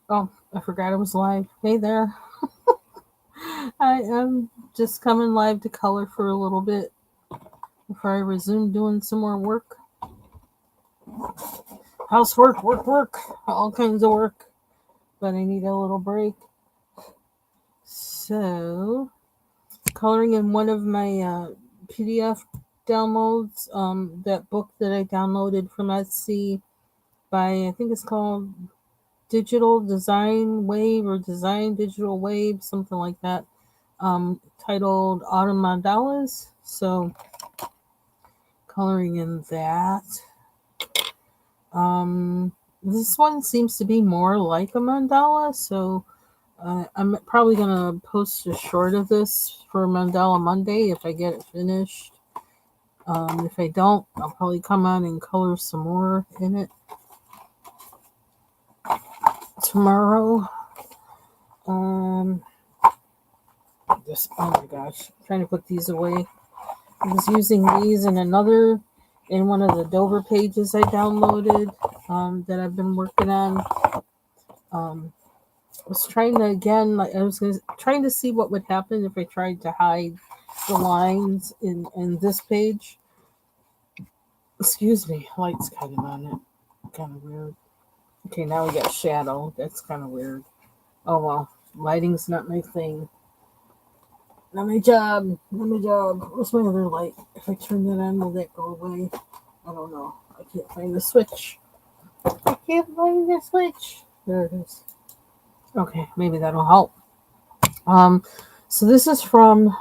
Oh, I forgot it was live. Hey there. I am just coming live to color for a little bit before I resume doing some more work. Housework, work, all kinds of work. But I need a little break. So, coloring in one of my PDF downloads, that book that I downloaded from Etsy by, I think it's called Digital Design Wave or Design Digital Wave, something like that, titled Autumn Mandalas. So, coloring in that. Um, this one seems to be more like a mandala, so I'm probably gonna post a short of this for Mandala Monday if I get it finished. If I don't, I'll probably come on and color some more in it tomorrow. Um, just oh my gosh, I'm trying to put these away. I was using these in one of the Dover pages I downloaded, that I've been working on. Um, I was trying to again, like trying to see what would happen if I tried to hide the lines in this page. Excuse me, light's kind of on it, kind of weird. Okay, now we got shadow. That's kind of weird. Oh well, lighting's not my thing. Not my job. Not my job. Where's my other light? If I turn that on, will that go away? I don't know. I can't find the switch. I can't find the switch. There it is. Okay, maybe that'll help. Um, so this is from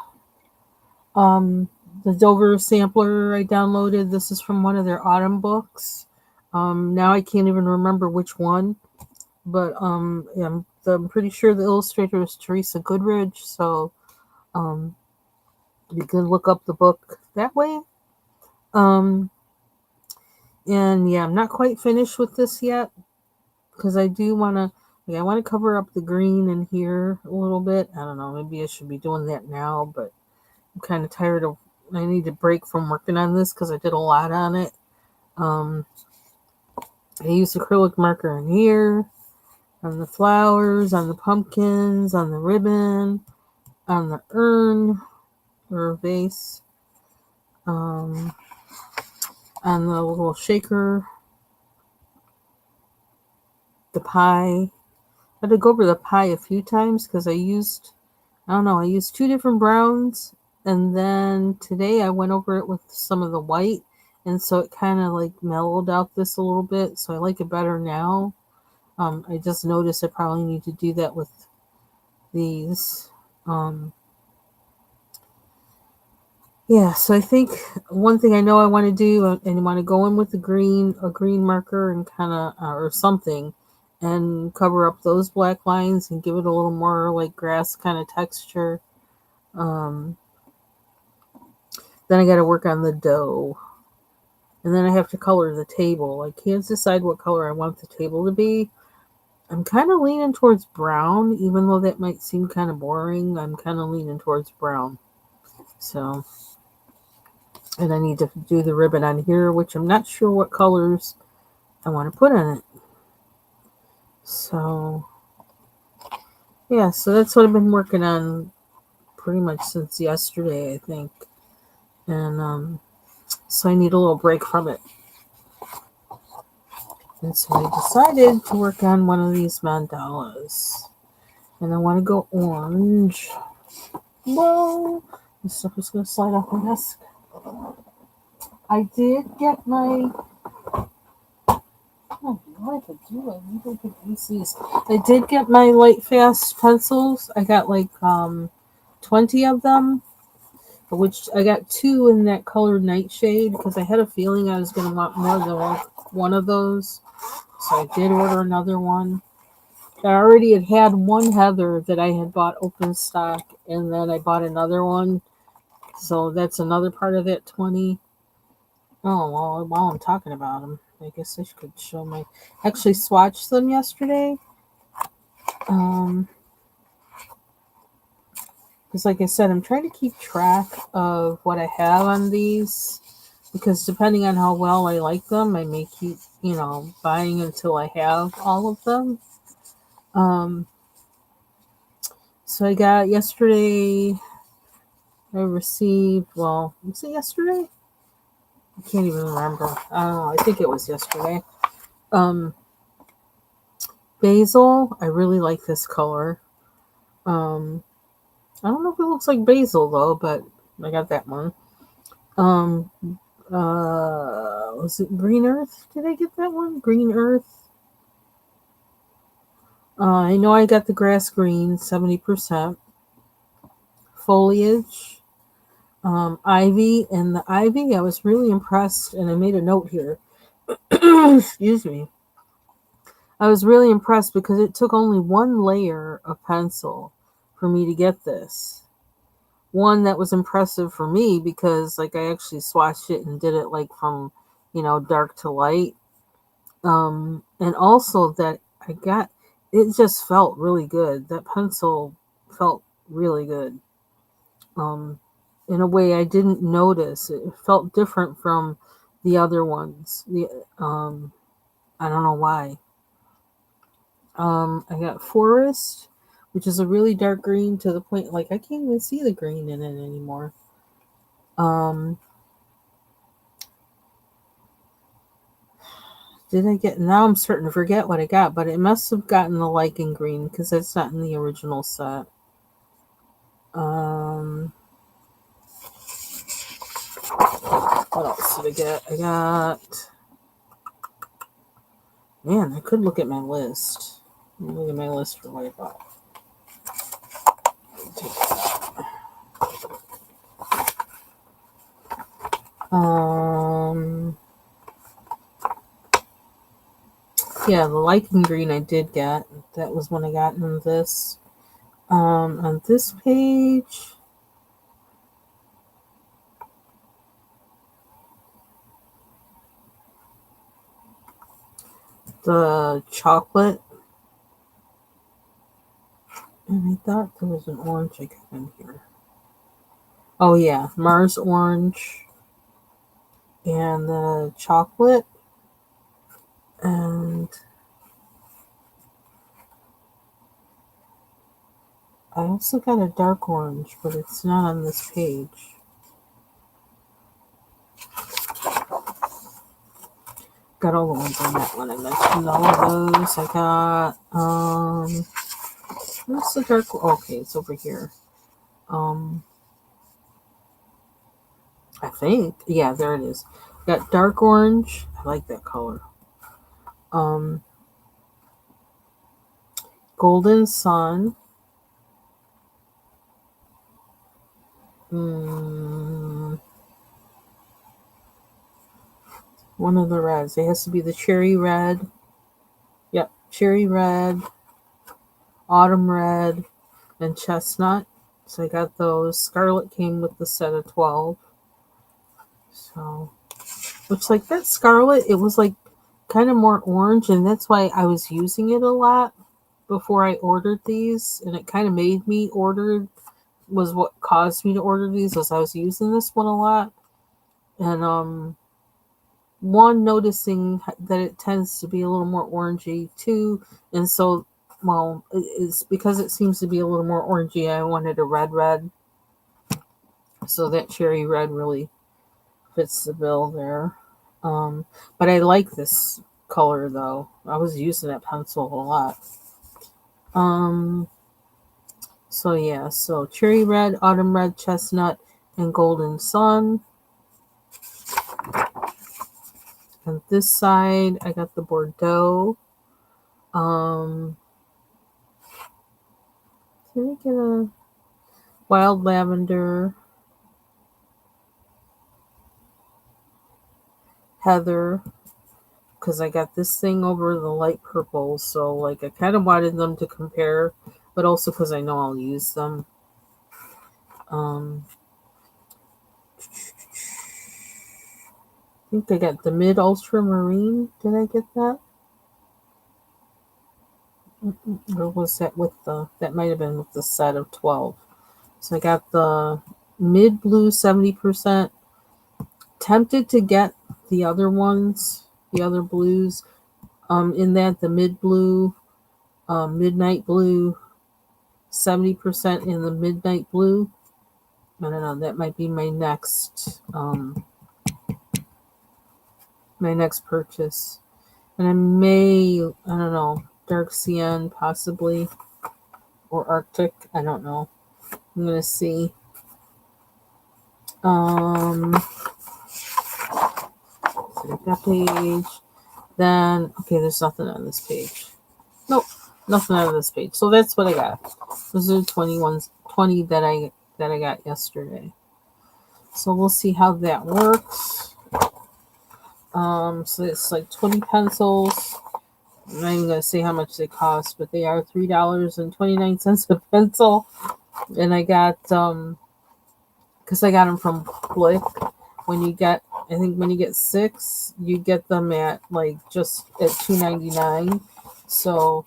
um the Dover sampler I downloaded. This is from one of their autumn books. Now I can't even remember which one, but yeah, I'm pretty sure the illustrator is Teresa Goodridge. So um, you can look up the book that way. Um, and yeah, I'm not quite finished with this yet because I do want to. Yeah, I want to cover up the green in here a little bit. I don't know. Maybe I should be doing that now, but I'm kind of tired of. I need a break from working on this because I did a lot on it. Um, I used acrylic marker in here, on the flowers, on the pumpkins, on the ribbon, on the urn or vase, um, on the little shaker, the pie. I had to go over the pie a few times because I don't know, I used two different browns, and then today I went over it with some of the white, and so it kind of like mellowed out this a little bit, so I like it better now. I just noticed I probably need to do that with these. Um, yeah, so I think one thing I know I want to do, and want to go in with a green marker, and kind of or something, and cover up those black lines and give it a little more like grass kind of texture. Um, then I got to work on the dough, and then I have to color the table. I can't decide what color I want the table to be. I'm kind of leaning towards brown, even though that might seem kind of boring. I'm kind of leaning towards brown. So, and I need to do the ribbon on here, which I'm not sure what colors I want to put on it. So, yeah, so that's what I've been working on pretty much since yesterday, I think. And so I need a little break from it. And so I decided to work on one of these mandalas. And I want to go orange. Whoa! This stuff is going to slide off my desk. I did get my. Oh, what I could do? I think I could use these. I did get my light fast pencils. I got like 20 of them, which I got two in that colored nightshade because I had a feeling I was going to want more than one of those. So I did order another one. I already had one Heather that I had bought open stock, and then I bought another one. So that's another part of that 20. Oh, well, while I'm talking about them, I guess I could show my. Actually, swatched them yesterday. Um, because like I said, I'm trying to keep track of what I have on these. Because depending on how well I like them, I may keep, buying until I have all of them. Um, so I got yesterday, I received, well, was it yesterday? I can't even remember. I don't know. I think it was yesterday. Um, Basil. I really like this color. Um, I don't know if it looks like basil though, but I got that one. Um, was it Green Earth? Did I get that one? Green Earth. I know I got the grass green, 70% foliage. Ivy, and the ivy, I was really impressed, and I made a note here. Excuse me. I was really impressed because it took only one layer of pencil for me to get this. One that was impressive for me because like I actually swatched it and did it like from, dark to light. And also that I got, it just felt really good. That pencil felt really good. Um, in a way I didn't notice. It felt different from the other ones. I don't know why. I got Forest, which is a really dark green to the point like I can't even see the green in it anymore. Um, did I get? Now I'm starting to forget what I got, but it must have gotten the lichen green because that's not in the original set. What else did I get? I got. Man, I could look at my list. Let me look at my list for what I bought. Yeah, the lichen green I did get. That was when I got in this. On this page, the chocolate, and I thought there was an orange I got in here. Oh yeah, Mars orange and the chocolate, and I also got a dark orange, but it's not on this page. Got all the ones on that one. I mentioned all of those. I got where's the dark? Okay, it's over here. I think, yeah, there it is. Got dark orange. I like that color. Um, Golden Sun. One of the reds. It has to be the cherry red. Yep, cherry red, autumn red, and chestnut. So I got those. Scarlet came with the set of 12. So, which like that scarlet, it was like kind of more orange, and that's why I was using it a lot before I ordered these, and it kind of made me order, was what caused me to order these, was I was using this one a lot. And one, noticing that it tends to be a little more orangey too, and so, well, it's because it seems to be a little more orangey, I wanted a red, so that cherry red really fits the bill there. But I like this color though. I was using that pencil a lot. So yeah, so cherry red, autumn red, chestnut, and golden sun. And this side, I got the Bordeaux. Did I get a wild lavender, heather? Because I got this thing over the light purple, so like I kind of wanted them to compare, but also because I know I'll use them. I think I got the mid ultramarine. Did I get that? Or was that with the? That might have been with the set of 12. So I got the mid blue 70%. Tempted to get the other ones, the other blues. In that, the mid blue Midnight blue, 70% in the midnight blue. I don't know, that might be my next purchase. And I don't know, dark cyan possibly, or Arctic, I don't know. I'm gonna see. That page. Then there's nothing on this page. Nope, nothing on this page. So that's what I got. Those are 20 that I got yesterday. So we'll see how that works. So it's like 20 pencils. I'm not even gonna say how much they cost, but they are $3.29 a pencil. And I got because I got them from Blick. When you get 6, you get them at like just at $2.99. So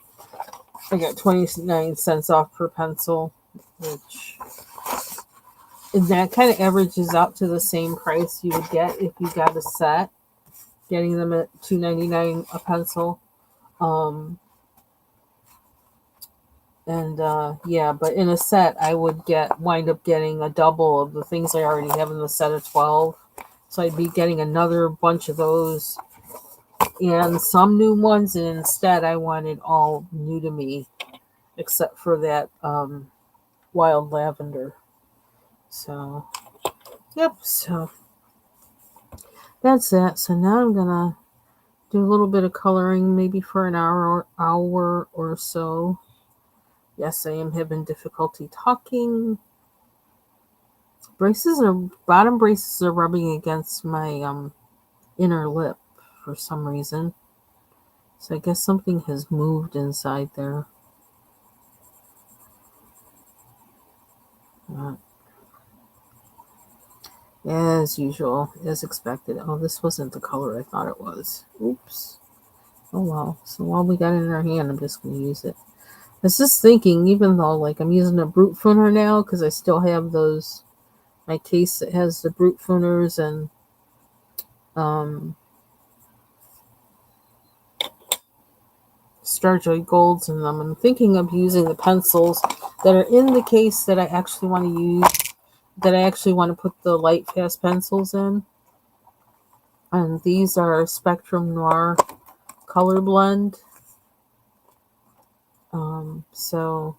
I got 29 cents off per pencil, which and that kind of averages out to the same price you would get if you got a set, getting them at $2.99 a pencil. But in a set, I would wind up getting a double of the things I already have in the set of 12. So I'd be getting another bunch of those and some new ones. And instead, I wanted all new to me, except for that wild lavender. So, yep. So that's that. So now I'm gonna do a little bit of coloring, maybe for an hour or so. Yes, I am having difficulty talking. Bottom braces are rubbing against my inner lip for some reason. So I guess something has moved inside there. As usual, as expected. Oh, this wasn't the color I thought it was. Oops. Oh well. So while we got it in our hand, I'm just going to use it. I was just thinking, even though I'm using a Brute Funer now, because I still have my case that has the Brute Funers and Starjoy Golds in them. I'm thinking of using the pencils that are in the case that I actually want to use, that I actually want to put the Light Fast pencils in. And these are Spectrum Noir Color Blend. So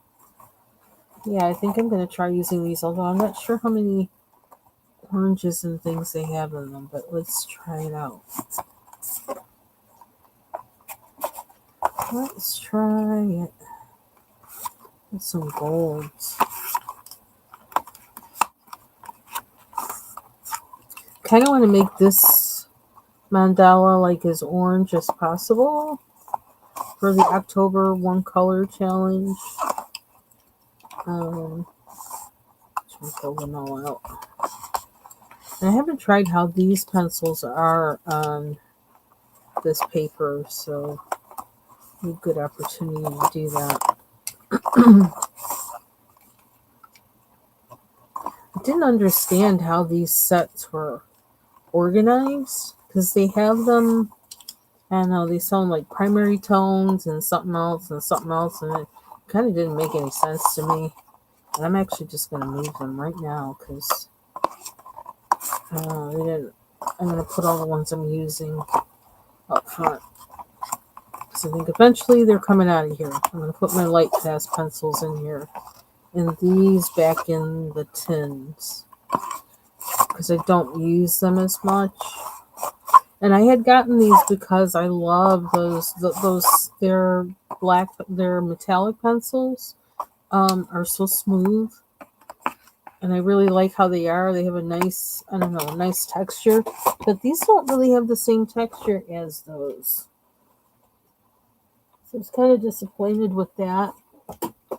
yeah, I think I'm going to try using these, although I'm not sure how many oranges and things they have in them, but let's try it out. Let's try it with some golds. Kind of want to make this mandala as orange as possible for the October One Color Challenge. Try to fill them all out. And I haven't tried how these pencils are on this paper, so a good opportunity to do that. I didn't understand how these sets were organized, because they have them, I don't know, they sound like primary tones and something else, and it kind of didn't make any sense to me. And I'm actually just going to move them right now, because I'm going to put all the ones I'm using up front. So I think eventually they're coming out of here. I'm going to put my Light Fast pencils in here, and these back in the tins, because I don't use them as much. And I had gotten these because I love those they're metallic pencils are so smooth, and I really like how they are. They have a nice, nice texture, but these don't really have the same texture as those. So I was kind of disappointed with that.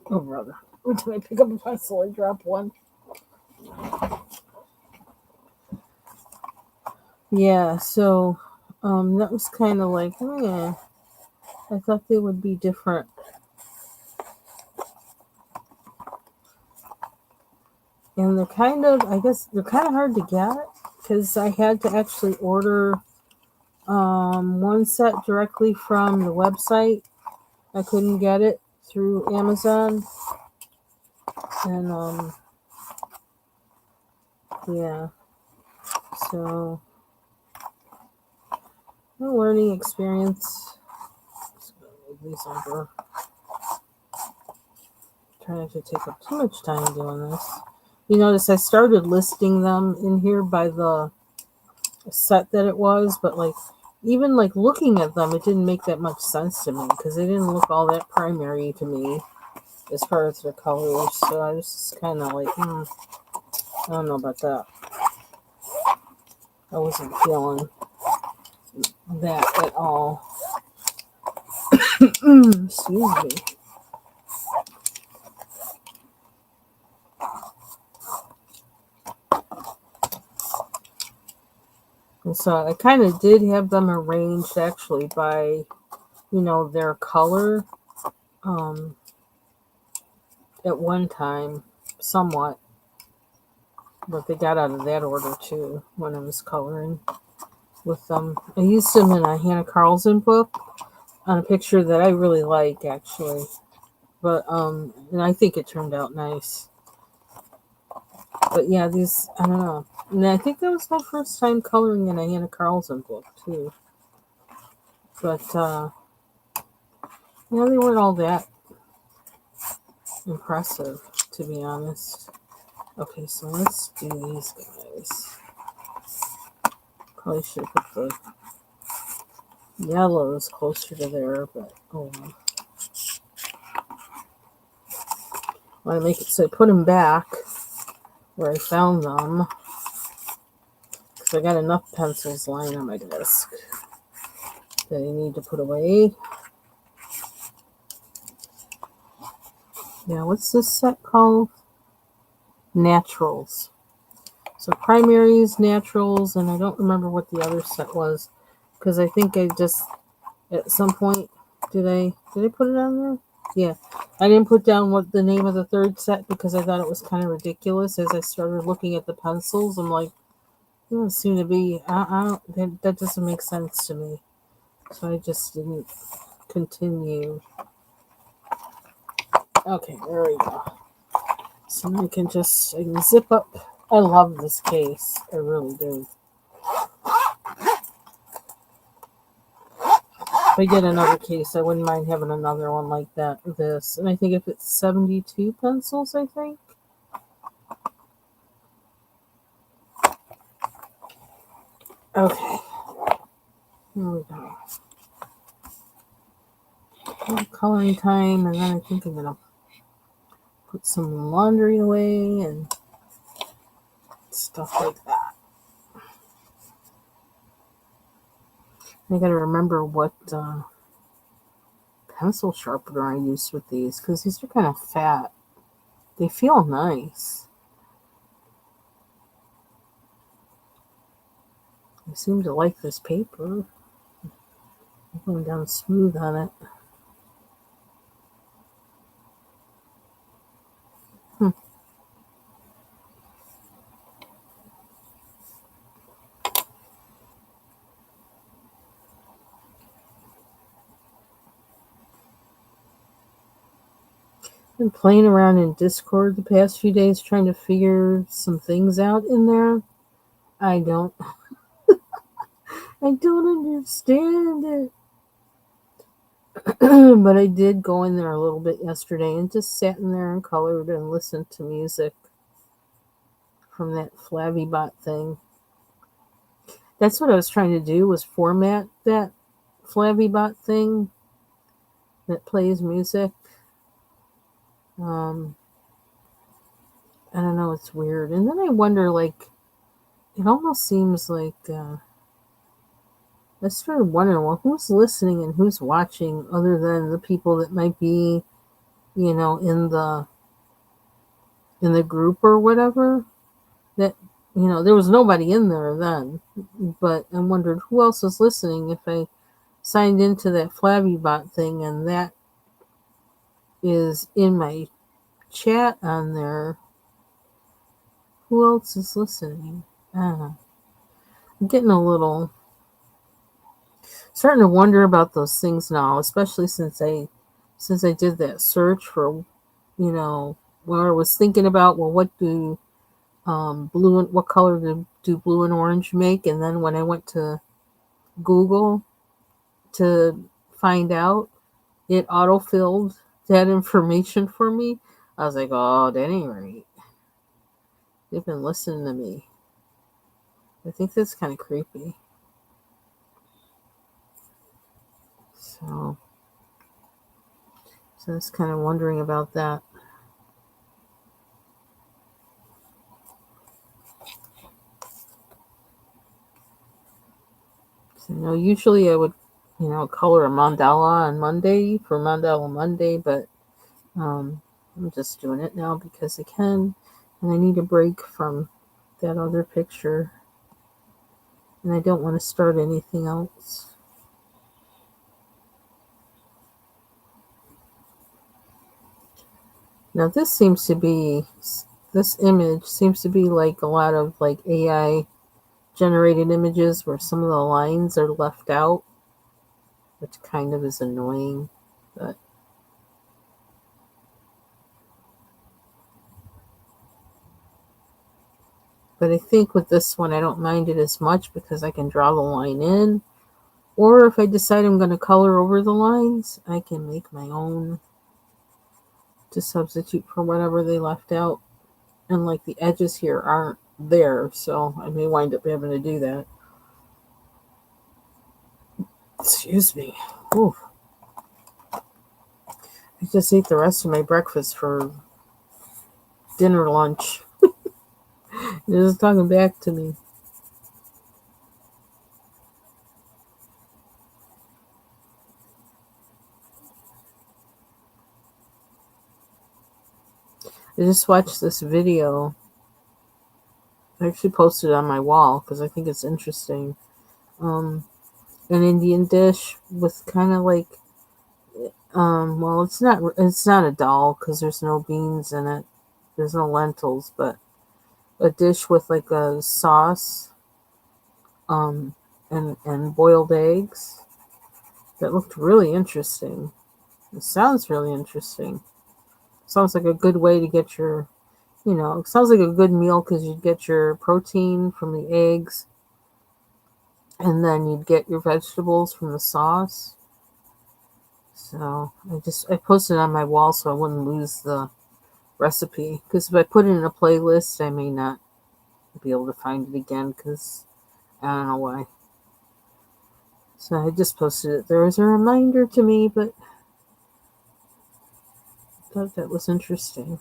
Oh, brother. Did I pick up a pencil? I dropped one. Yeah, so that was kind of I thought they would be different. And they're kind of hard to get, because I had to actually order one set directly from the website. I couldn't get it through Amazon. And yeah, so a learning experience. Just gonna move these over. Trying not to take up too much time doing this. You notice I started listing them in here by the set that it was, but like even like looking at them, it didn't make that much sense to me because they didn't look all that primary to me as far as their colors. So I was just kind of like, I don't know about that. I wasn't feeling that at all. Excuse me. And so I kind of did have them arranged actually by, their color at one time, somewhat. But they got out of that order too when I was coloring with them. I used them in a Hannah Carlson book on a picture that I really like actually. But and I think it turned out nice. But yeah, these I don't know. And I think that was my first time coloring in a Hannah Carlson book too. But they weren't all that impressive, to be honest. Okay, so let's do these guys. Probably should put the yellows closer to there, but oh well. I want to make it so I put them back where I found them. Because I got enough pencils lying on my desk that I need to put away. Yeah, what's this set called? Naturals. So primaries, naturals, and I don't remember what the other set was. Because I think I just, at some point, did I put it on there? Yeah. I didn't put down what the name of the third set because I thought it was kind of ridiculous. As I started looking at the pencils, I'm like, it doesn't seem to be, that doesn't make sense to me. So I just didn't continue. Okay, there we go. So now I can zip up. I love this case. I really do. If I get another case, I wouldn't mind having another one like that. This. And I think if it's 72 pencils, I think. Okay. Here we go. Coloring time, and then I think I'm going to put some laundry away and stuff like that. I gotta remember what pencil sharpener I used with these because these are kind of fat. They feel nice. I seem to like this paper. I'm going down smooth on it. Been playing around in Discord the past few days trying to figure some things out in there. I don't understand it. But I did go in there a little bit yesterday and just sat in there and colored and listened to music from that Flavibot thing. That's what I was trying to do, was format that Flavibot thing that plays music. I don't know, it's weird. And then I wonder, like, it almost seems like I started wondering, well, who's listening and who's watching other than the people that might be, in the group or whatever. That there was nobody in there then, but I wondered who else was listening if I signed into that Flavibot thing and that is in my chat on there. Who else is listening? I don't know. I'm getting a little starting to wonder about those things now, especially since I since I did that search for, where I was thinking about, well, what do blue and what color do blue and orange make? And then when I went to Google to find out, it autofilled that information for me. I was like, oh, at any rate, they've been listening to me. I think that's kind of creepy. So I was kind of wondering about that. So, usually I would, color a mandala on Monday for Mandala Monday, but I'm just doing it now because I can, and I need a break from that other picture, and I don't want to start anything else. Now this image seems to be like a lot of like AI generated images where some of the lines are left out, which kind of is annoying, but I think with this one I don't mind it as much because I can draw the line in, or if I decide I'm going to color over the lines, I can make my own to substitute for whatever they left out. And like the edges here aren't there, so I may wind up having to do that. Excuse me. Ooh. I just ate the rest of my breakfast for dinner lunch. It is talking back to me. I just watched this video. I actually posted it on my wall because I think it's interesting. An Indian dish with kind of like, well, it's not a dal because there's no beans in it. There's no lentils, but a dish with like a sauce, um, and boiled eggs. That looked really interesting. It sounds really interesting. Sounds like a good way to get your, it sounds like a good meal because you'd get your protein from the eggs and then you'd get your vegetables from the sauce. So I posted it on my wall so I wouldn't lose the recipe because if I put it in a playlist, I may not be able to find it again because I don't know why. So I just posted it there as a reminder to me, but I thought that was interesting.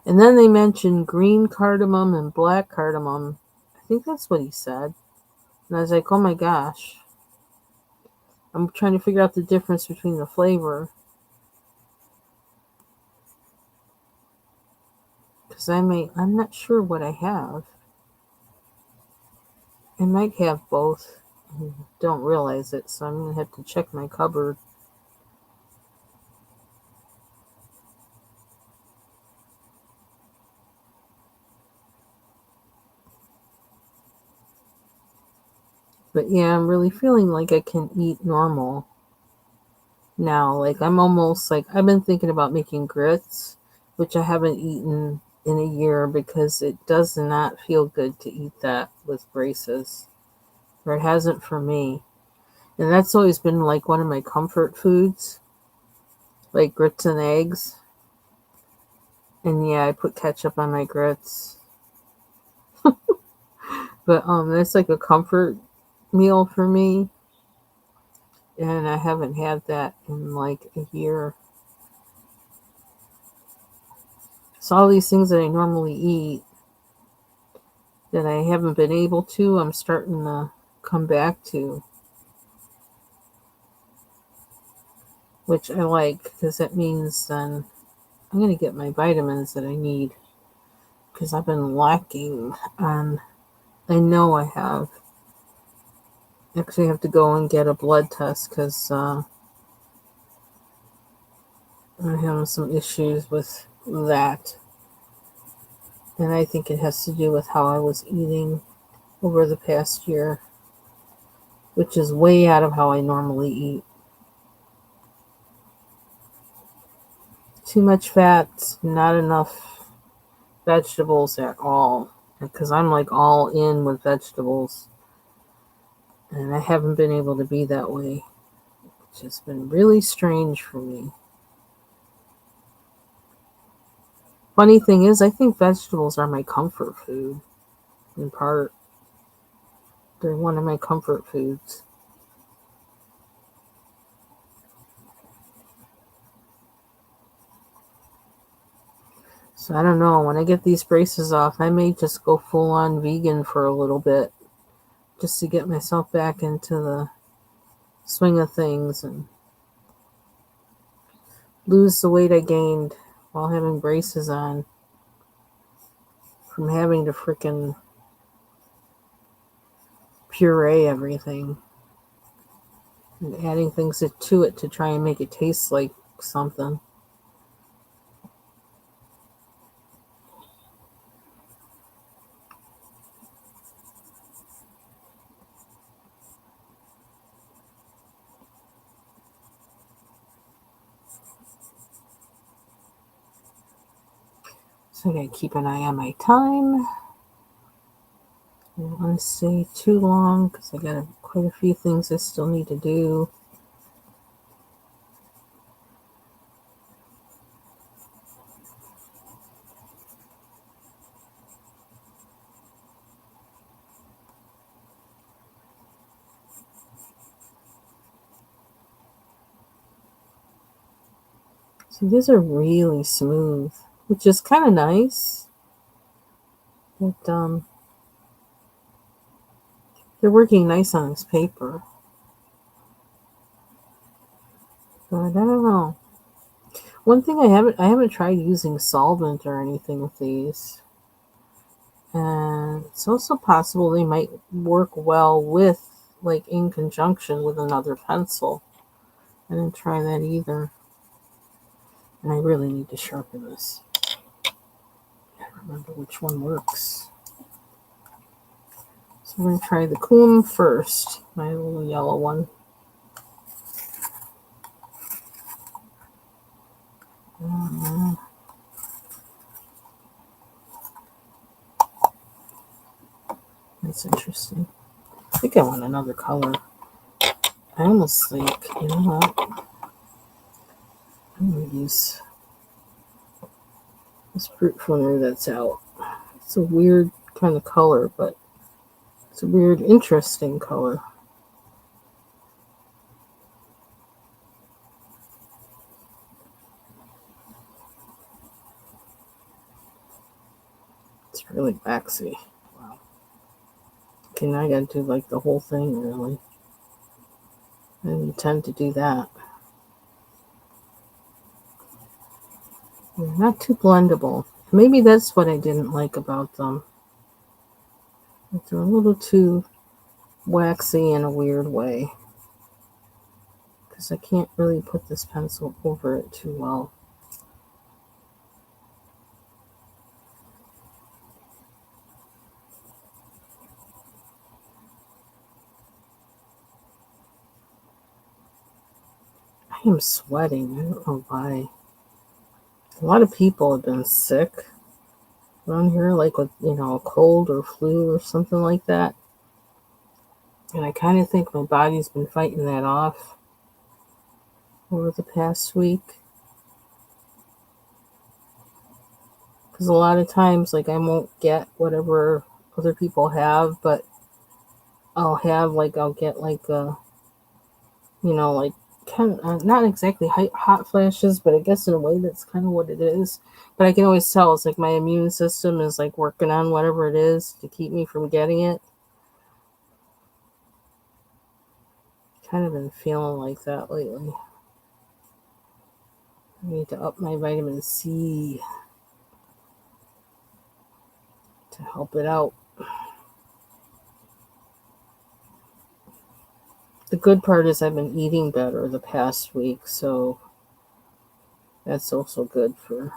And then they mentioned green cardamom and black cardamom. I think that's what he said. And I was like, oh my gosh. I'm trying to figure out the difference between the flavor. Because I'm not sure what I have. I might have both. I don't realize it, so I'm going to have to check my cupboard. But yeah, I'm really feeling like I can eat normal now. Like I'm almost like I've been thinking about making grits, which I haven't eaten in a year because it does not feel good to eat that with braces. Or it hasn't for me. And that's always been like one of my comfort foods, like grits and eggs. And yeah, I put ketchup on my grits. But that's like a comfort meal for me. And I haven't had that in like a year. So all these things that I normally eat that I haven't been able to, I'm starting to come back to. Which I like because that means then I'm going to get my vitamins that I need. Because I've been lacking on, I know I have. Actually have to go and get a blood test because I'm having some issues with that. And I think it has to do with how I was eating over the past year, which is way out of how I normally eat. Too much fat, not enough vegetables at all. Because I'm like all in with vegetables. And I haven't been able to be that way. It's just been really strange for me. Funny thing is, I think vegetables are my comfort food, in part. They're one of my comfort foods. So I don't know. When I get these braces off, I may just go full on vegan for a little bit, just to get myself back into the swing of things and lose the weight I gained while having braces on from having to frickin' puree everything and adding things to it to try and make it taste like something. So I gotta keep an eye on my time. I don't want to stay too long because I got quite a few things I still need to do. So these are really smooth, which is kind of nice. But they're working nice on this paper. But I don't know. One thing I haven't tried using solvent or anything with these. And it's also possible they might work well with, like, in conjunction with another pencil. I didn't try that either. And I really need to sharpen this. I don't remember which one works. So we're going to try the Coom first, my little yellow one. That's interesting. I think I want another color. I almost think, you know what? I'm going to use this fruit flutter that's out. It's a weird kind of color, but it's a weird, interesting color. It's really waxy. Wow. Okay, now I gotta do like the whole thing, really. I didn't intend to do that. They're not too blendable. Maybe that's what I didn't like about them. They're a little too waxy in a weird way. Because I can't really put this pencil over it too well. I am sweating. I don't know why. A lot of people have been sick around here, like with, a cold or flu or something like that. And I kind of think my body's been fighting that off over the past week. Because a lot of times, like, I won't get whatever other people have, but I'll get like like kind of not exactly hot flashes, but I guess in a way that's kind of what it is. But I can always tell it's like my immune system is like working on whatever it is to keep me from getting it. Kind of been feeling like that lately. I need to up my vitamin C to help it out. The good part is I've been eating better the past week, so that's also good for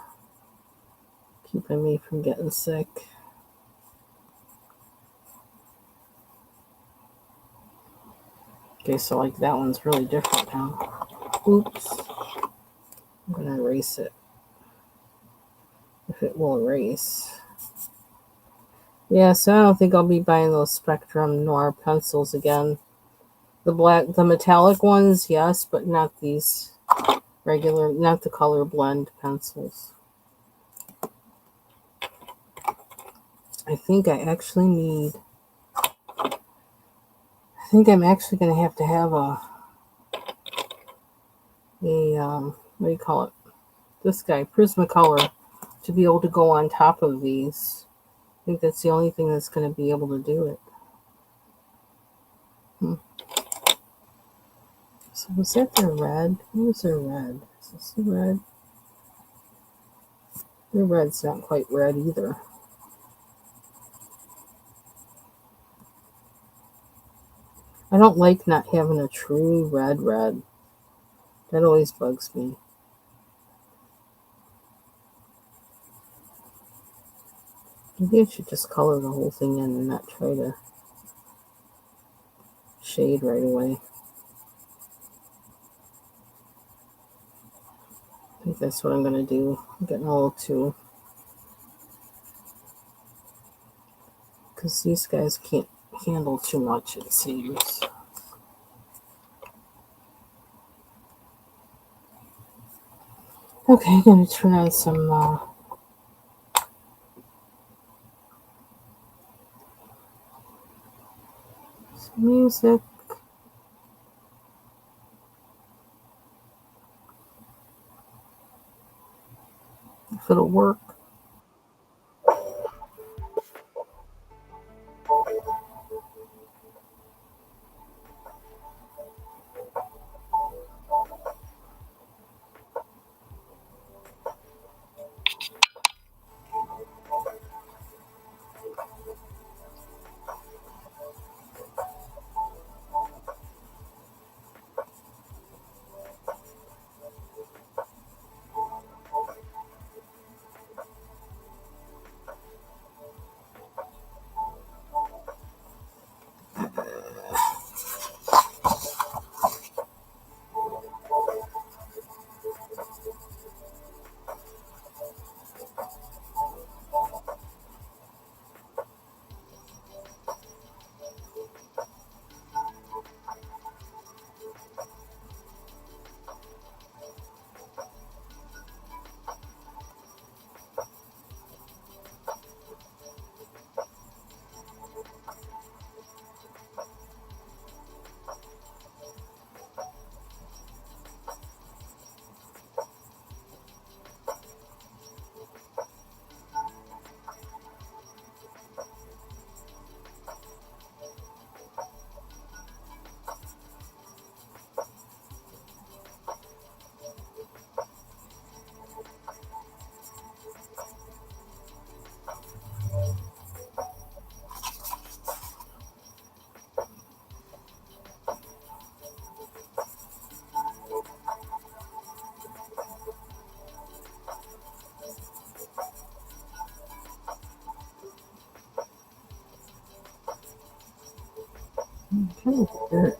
keeping me from getting sick. Okay, so like that one's really different now. Oops. I'm gonna erase it. if it will erase. Yeah, so I don't think I'll be buying those Spectrum Noir pencils again. The metallic ones, yes, but not these regular, not the color blend pencils. I think I'm actually going to have what do you call it? This guy, Prismacolor, to be able to go on top of these. I think that's the only thing that's going to be able to do it. So was that their red? What was their red? Is this the red? Their red's not quite red either. I don't like not having a true red. That always bugs me. Maybe I should just color the whole thing in and not try to shade right away. I think that's what I'm going to do. I'm getting a little too... because these guys can't handle too much, it seems. Okay, I'm going to turn on some music. If it'll work. Okay.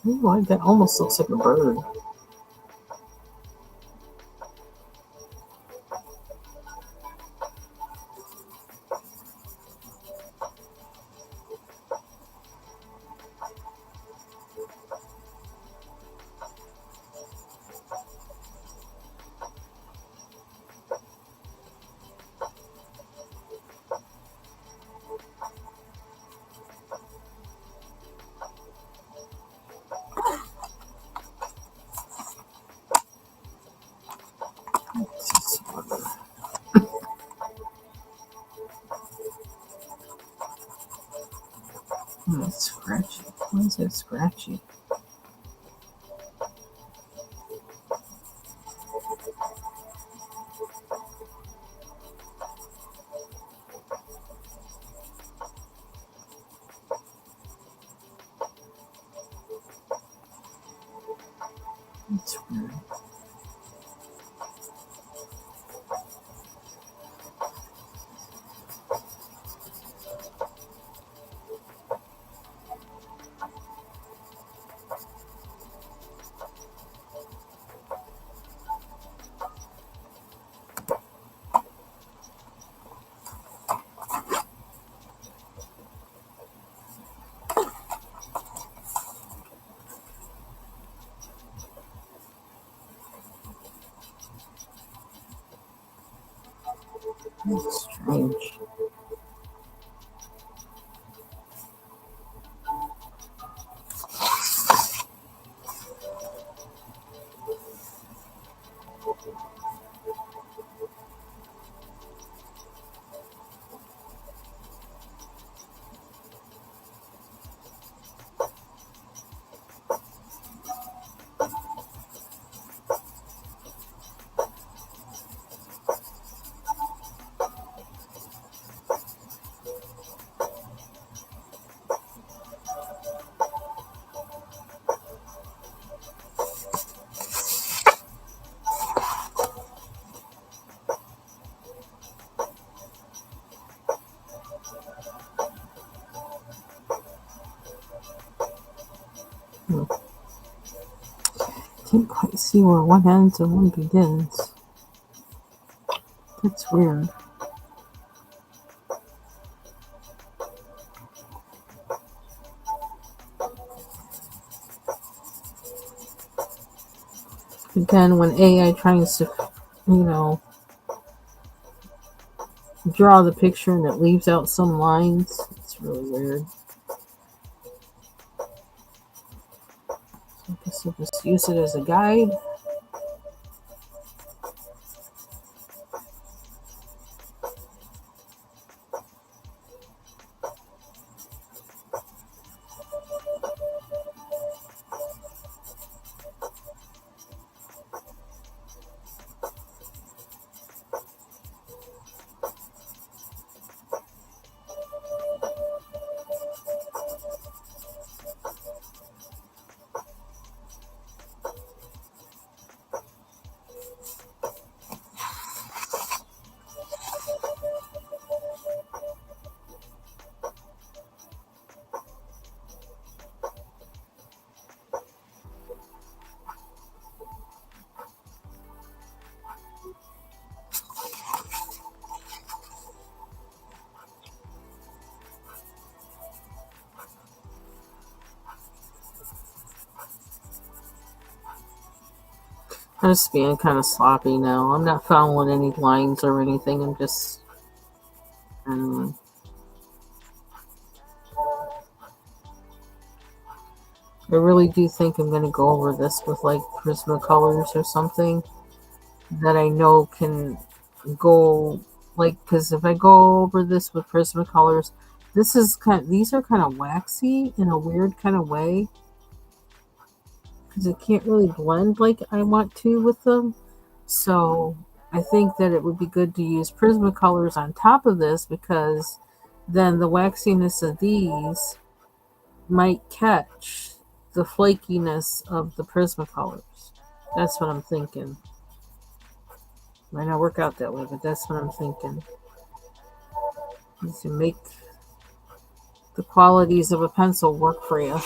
Ooh, that almost looks like a bird. is that scratchy? That's weird. That's strange. Can't quite see where one ends and one begins. That's weird. Again, when AI tries to, draw the picture and it leaves out some lines, it's really weird. So I guess I'll just use it as a guide. I'm just being kind of sloppy now. I'm not following any lines or anything. I'm just, I really do think I'm going to go over this with like Prismacolors or something that I know can go, like, because if I go over this with Prismacolors, these are kind of waxy in a weird kind of way because it can't really blend like I want to with them. So I think that it would be good to use Prismacolors on top of this because then the waxiness of these might catch the flakiness of the Prismacolors. That's what I'm thinking. Might not work out that way, but that's what I'm thinking. Is to make the qualities of a pencil work for you.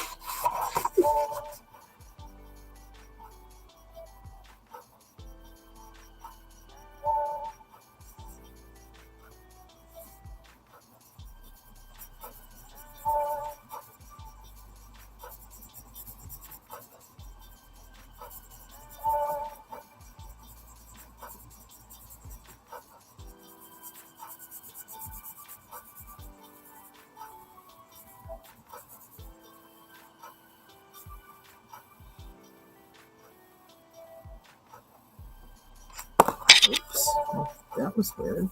Oops, that was weird.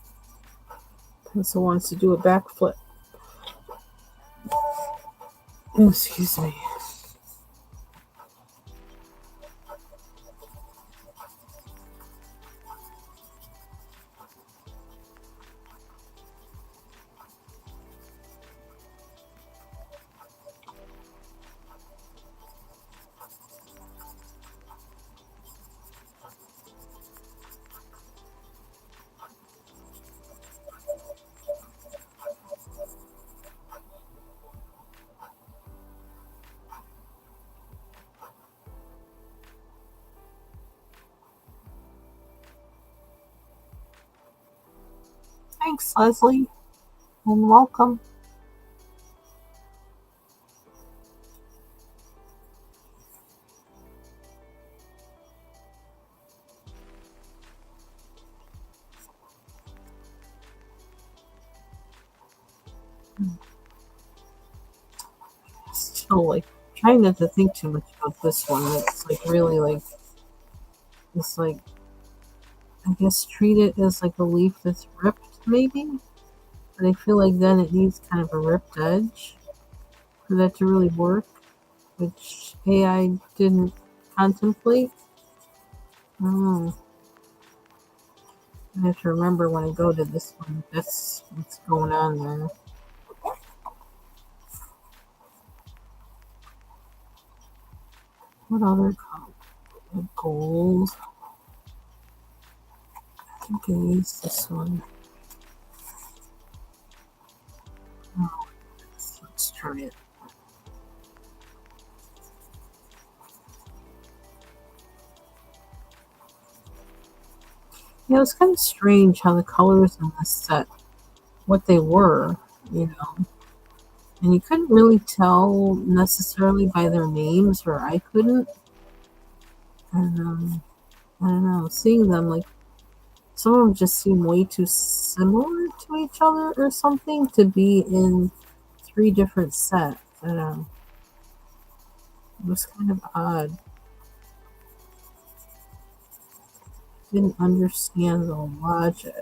Pencil wants to do a backflip. Oh, excuse me. Thanks, Leslie, and welcome. Still, like, trying not to think too much about this one. It's like really like it's like I guess treat it as like a leaf that's ripped, maybe. But I feel like then it needs kind of a ripped edge for that to really work, which AI didn't contemplate. Oh, I have to remember when I go to this one. That's what's going on there. What other gold? I think I used this one. Oh, let's try it. Yeah, it was kind of strange how the colors in this set, what they were, you know, and you couldn't really tell necessarily by their names, or I couldn't. And I don't know, seeing them like some of them just seem way too similar to each other or something to be in three different sets. I don't know. It was kind of odd. Didn't understand the logic.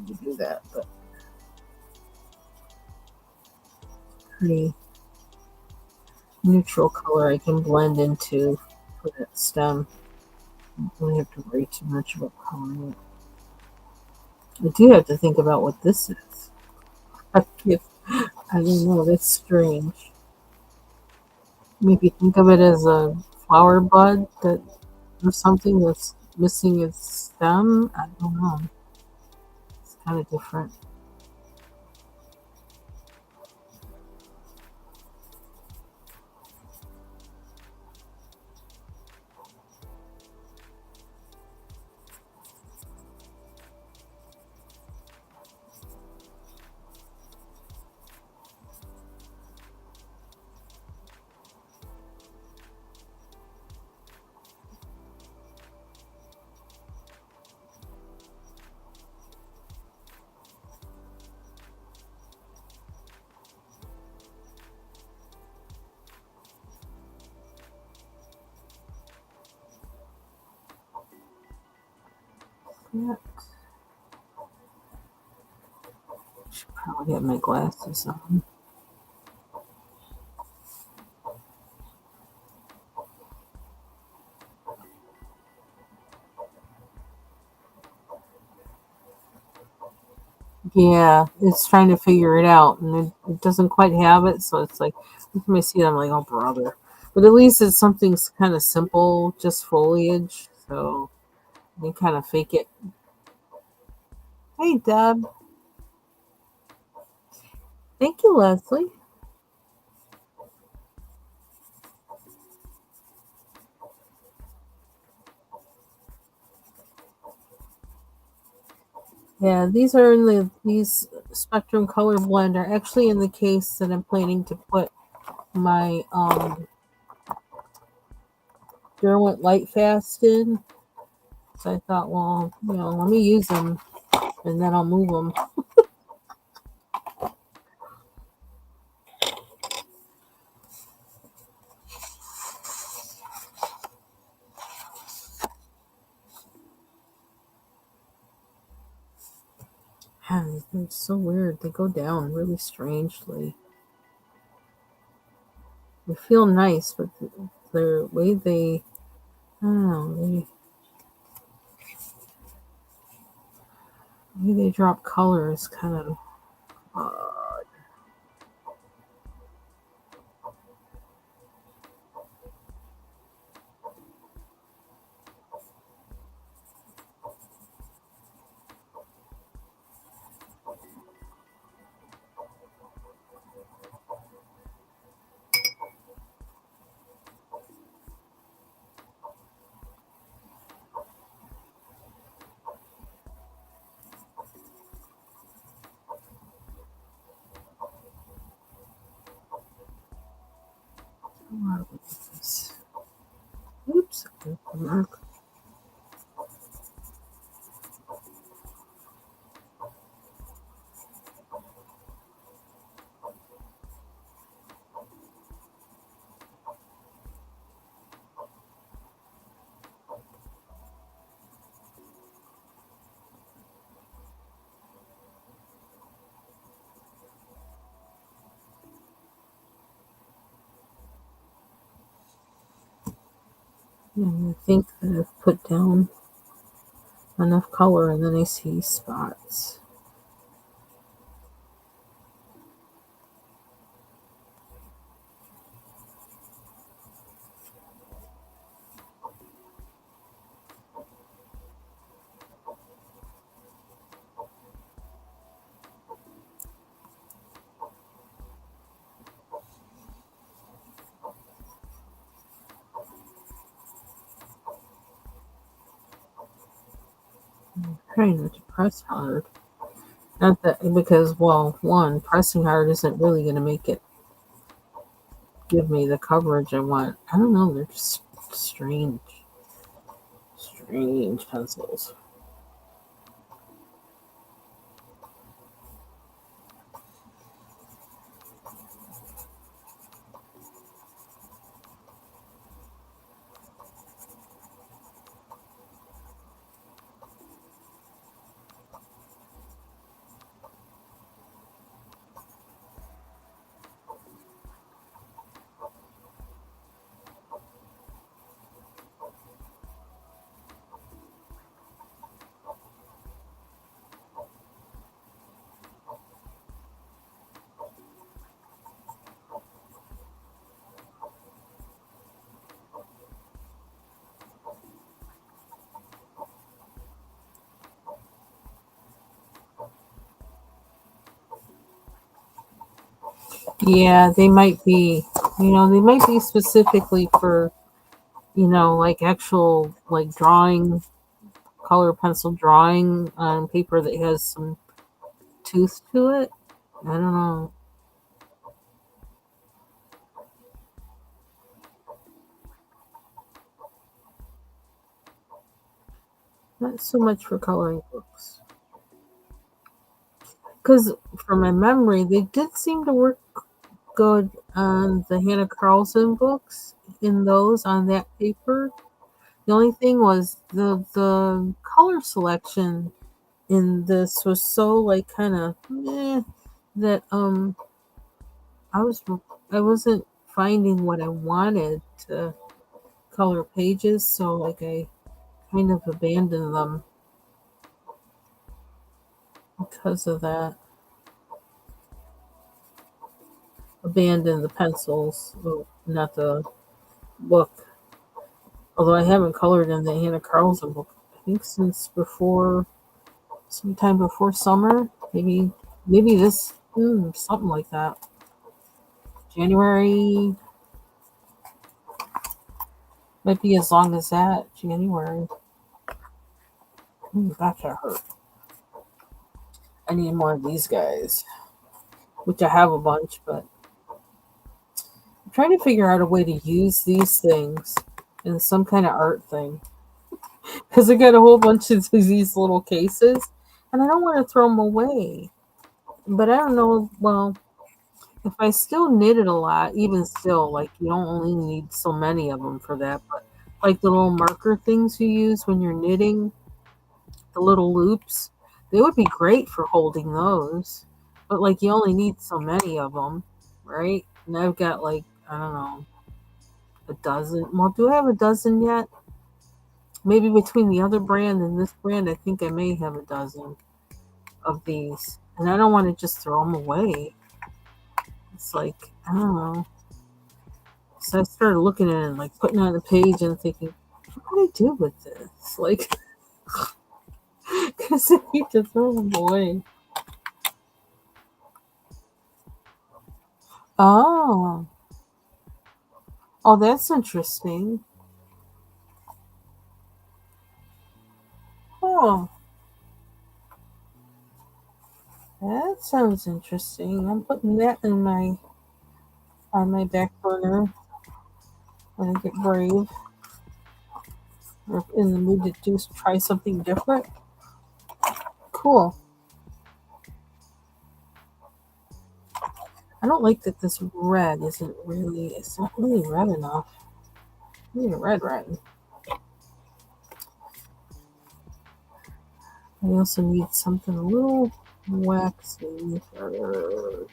To do that, but pretty neutral color I can blend into for that stem. I don't really have to worry too much about coloring it. I do have to think about what this is. I don't know, that's strange. Maybe think of it as a flower bud that or something that's missing its stem. I don't know. It's kind of different. Yeah, should probably have my glasses on. Yeah, it's trying to figure it out, and it doesn't quite have it. So it's like, every time I see it, I'm like, oh brother. But at least it's something kind of simple, just foliage. So you kind of fake it. Hey, Deb. Thank you, Leslie. Yeah, these are in these Spectrum Color Blend are actually in the case that I'm planning to put my Derwent Light Fast in. So I thought, well, let me use them and then I'll move them. It's so weird. They go down really strangely. They feel nice, but the way I don't know, the way they drop color is kind of Uh, what is this? Oops. Mark. And I think that I've put down enough color and then I see spots. Trying not to press hard. Not that because, well, one, pressing hard isn't really going to make it give me the coverage I want. I don't know. They're just strange, strange pencils. Yeah, they might be. They might be specifically for like actual like drawing, color pencil drawing on paper that has some tooth to it. I don't know. Not so much for coloring books. Because from my memory, they did seem to work good on the Hannah Carlson books in those on that paper. The only thing was the color selection in this was so like kind of that I was I wasn't finding what I wanted to color pages, so like I kind of abandoned them because of that. Abandoned the pencils, well, not the book. Although I haven't colored in the Hannah Carlson book, I think since before, sometime before summer, maybe this, something like that. January might be as long as that. January. Gosh, that hurt. I need more of these guys, which I have a bunch, but I'm trying to figure out a way to use these things in some kind of art thing because I got a whole bunch of these little cases, and I don't want to throw them away. But I don't know. Well, if I still knit it a lot, even still, like you don't only need so many of them for that, but like the little marker things you use when you're knitting, the little loops, they would be great for holding those. But like you only need so many of them, right? And I've got like, I don't know, a dozen. Well, do I have a dozen yet? Maybe between the other brand and this brand, I think I may have a dozen of these. And I don't want to just throw them away. It's like, I don't know. So I started looking at it and like putting it on the page and thinking, what could I do with this? Like, because I need to throw them away. Oh, oh, that's interesting. Oh, that sounds interesting. I'm putting that in my on my back burner when I get brave or in the mood to just try something different. Cool. I don't like that this red isn't really. It's not really red enough. I need a red. I also need something a little waxy for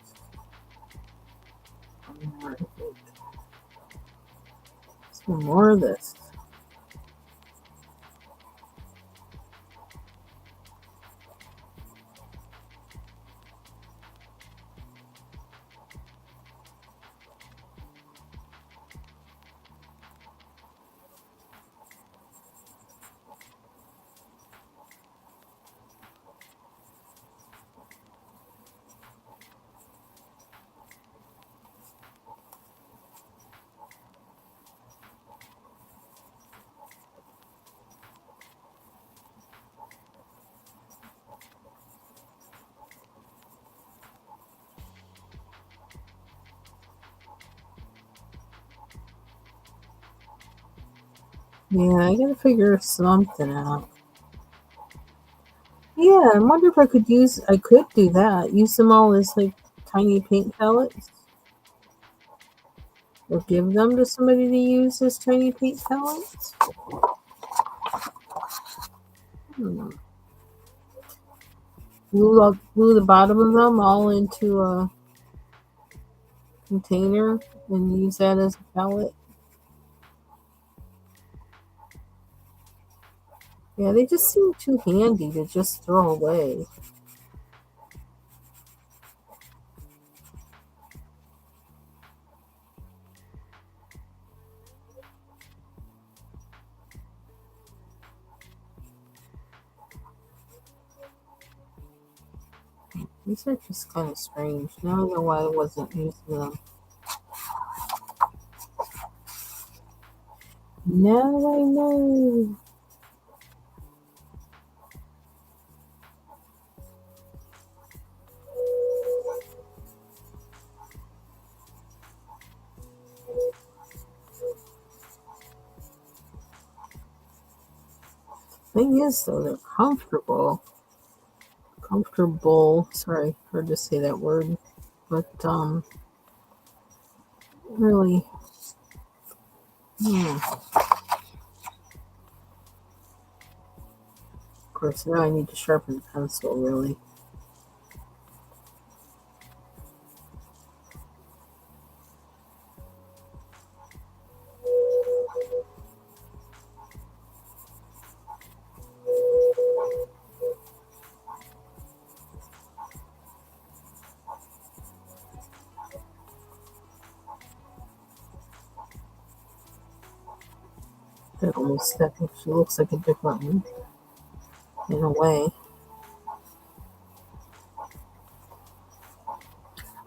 some more of this. Yeah, I gotta figure something out. Yeah, I wonder if I could do that. Use them all as like tiny paint pellets, or give them to somebody to use as tiny paint pellets. Hmm. Glue the bottom of them all into a container and use that as a palette. Yeah, they just seem too handy to just throw away. These are just kind of strange. Now I know why I wasn't using them. Now I know. Thing is, though, they're comfortable. Comfortable. Sorry, hard to say that word. But, really, of course, now I need to sharpen the pencil, really. That actually looks like a different one in a way.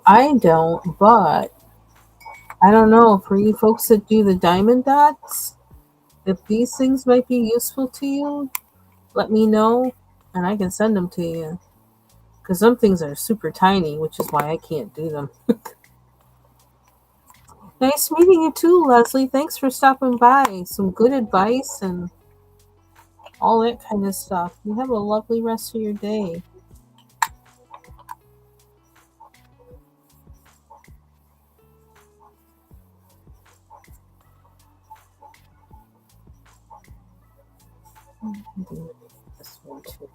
I don't, but I don't know. For you folks that do the diamond dots, if these things might be useful to you, let me know and I can send them to you. Because some things are super tiny, which is why I can't do them. Nice meeting you too, Leslie. Thanks for stopping by. Some good advice and all that kind of stuff. You have a lovely rest of your day. This one too.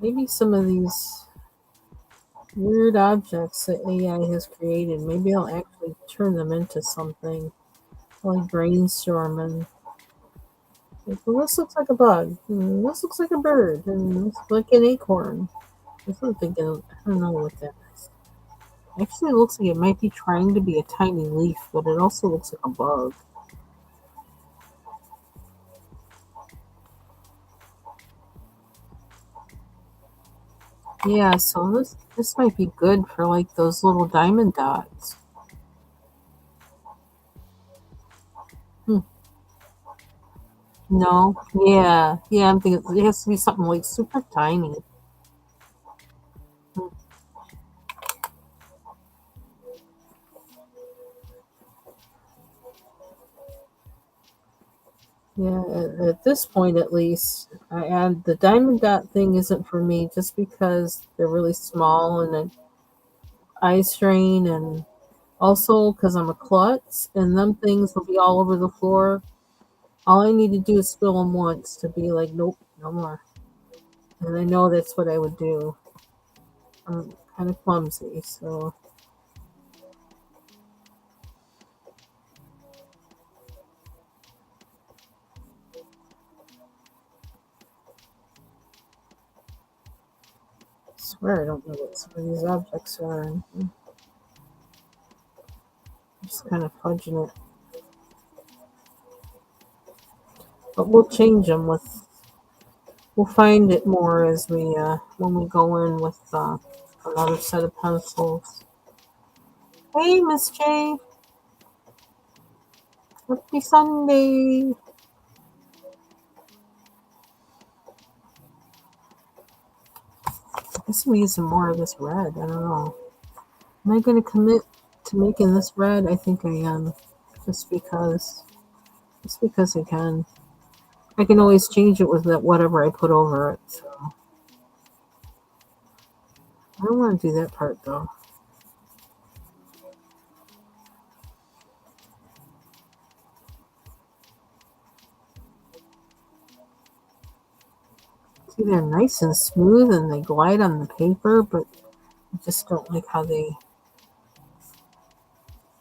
Maybe some of these weird objects that AI has created, maybe I'll actually turn them into something like brainstorming. Well, this looks like a bug. This looks like a bird. And this looks like an acorn. This one thinking, I don't know what that is. Actually, it looks like it might be trying to be a tiny leaf, but it also looks like a bug. Yeah, so this might be good for like those little diamond dots. Hmm. No, yeah, I'm thinking it has to be something like super tiny. Hmm. Yeah, at this point at least, and the diamond dot thing isn't for me just because they're really small and an eye strain, and also because I'm a klutz and them things will be all over the floor. All I need to do is spill them once to be like, nope, no more. And I know that's what I would do. I'm kind of clumsy, so I swear I don't know what some of these objects are. And I'm just kind of fudging it. But we'll change them with. We'll find it more as we when we go in with another set of pencils. Hey, Miss J, happy Sunday. I guess I'm using more of this red. I don't know. Am I going to commit to making this red? I think I am, just because. Just because I can. I can always change it with whatever I put over it. So I don't want to do that part though. See, they're nice and smooth and they glide on the paper, but I just don't like how they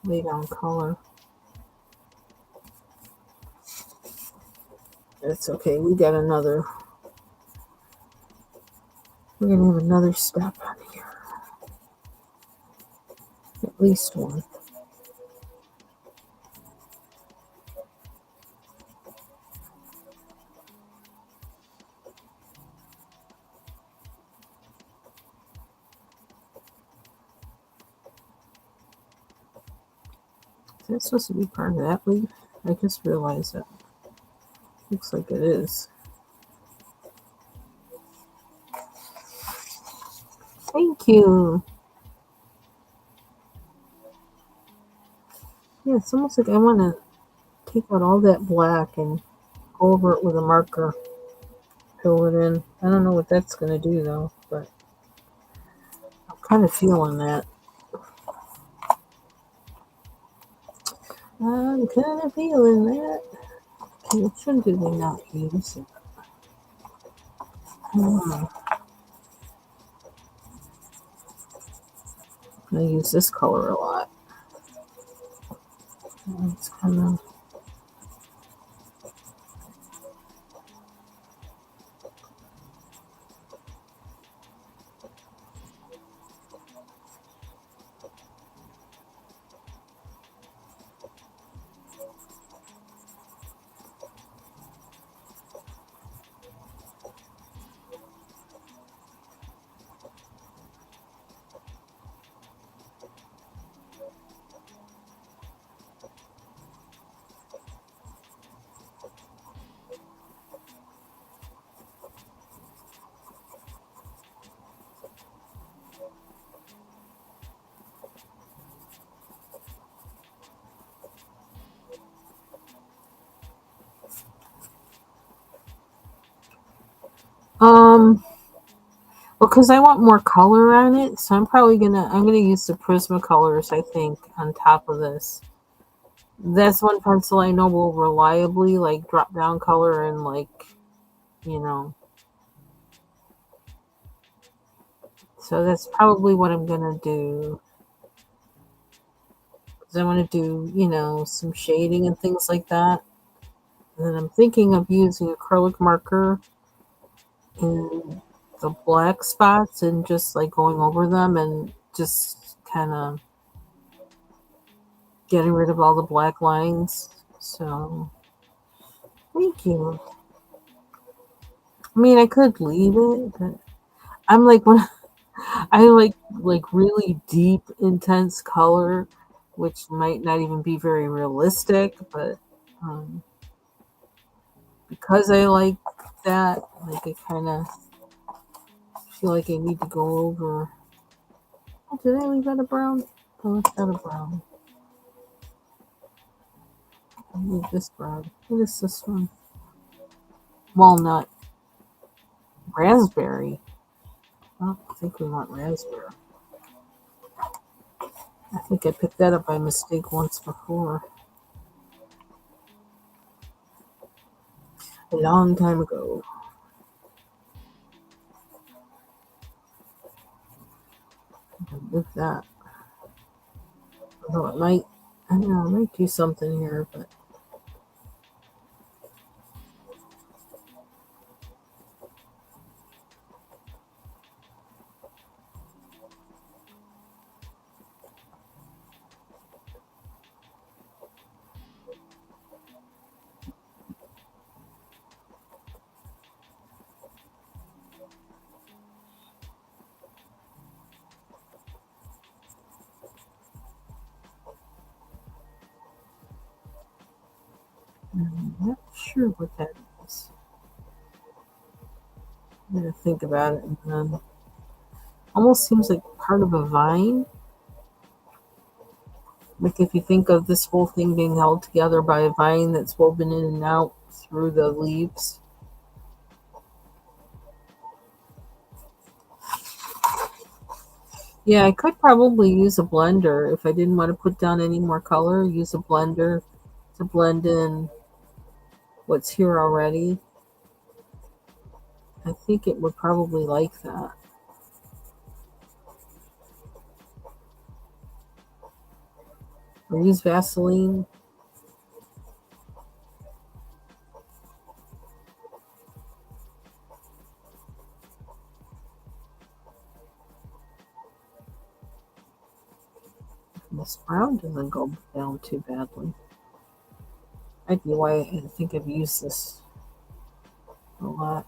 lay down color. It's okay. We're gonna have another step on here. At least one. Is that supposed to be part of that leaf? I just realized that. Looks like it is. Thank you. Yeah, it's almost like I want to take out all that black and go over it with a marker. Fill it in. I don't know what that's gonna do though, but I'm kind of feeling that. I'm kind of feeling that. Okay, which one do they not use? I'm gonna use this color a lot. It's kind of. Um, because I want more color on it, so I'm gonna use the Prismacolors, I think, on top of this. That's one pencil I know will reliably like drop down color and like, you know. So that's probably what I'm gonna do. Because I want to do, some shading and things like that. And then I'm thinking of using acrylic marker in the black spots and just like going over them and just kind of getting rid of all the black lines. So, thank you. I mean, I could leave it, but I'm like when I like really deep, intense color, which might not even be very realistic, but um, because I like that, like I kind of feel like I need to go over. Oh, did I leave out a brown? Oh, it's out a brown. I need this brown. What is this one? Walnut, raspberry. Oh, I think we want raspberry. I think I picked that up by mistake once before, a long time ago. With that, although it might, I don't know, it might do something here, but I'm not sure what that is. I'm gonna think about it, and then almost seems like part of a vine. Like if you think of this whole thing being held together by a vine that's woven in and out through the leaves. Yeah, I could probably use a blender if I didn't want to put down any more color. Use a blender to blend in what's here already. I think it would probably like that. Or use Vaseline. This brown doesn't go down too badly. Might be why I think I've used this a lot.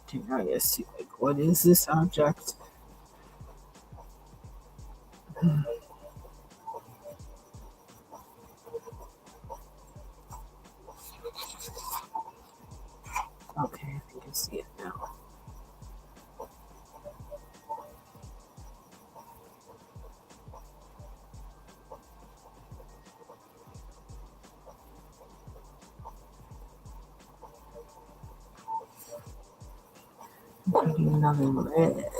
Okay, now I see, like, what is this object? Okay, I think I see it now. Putting another red.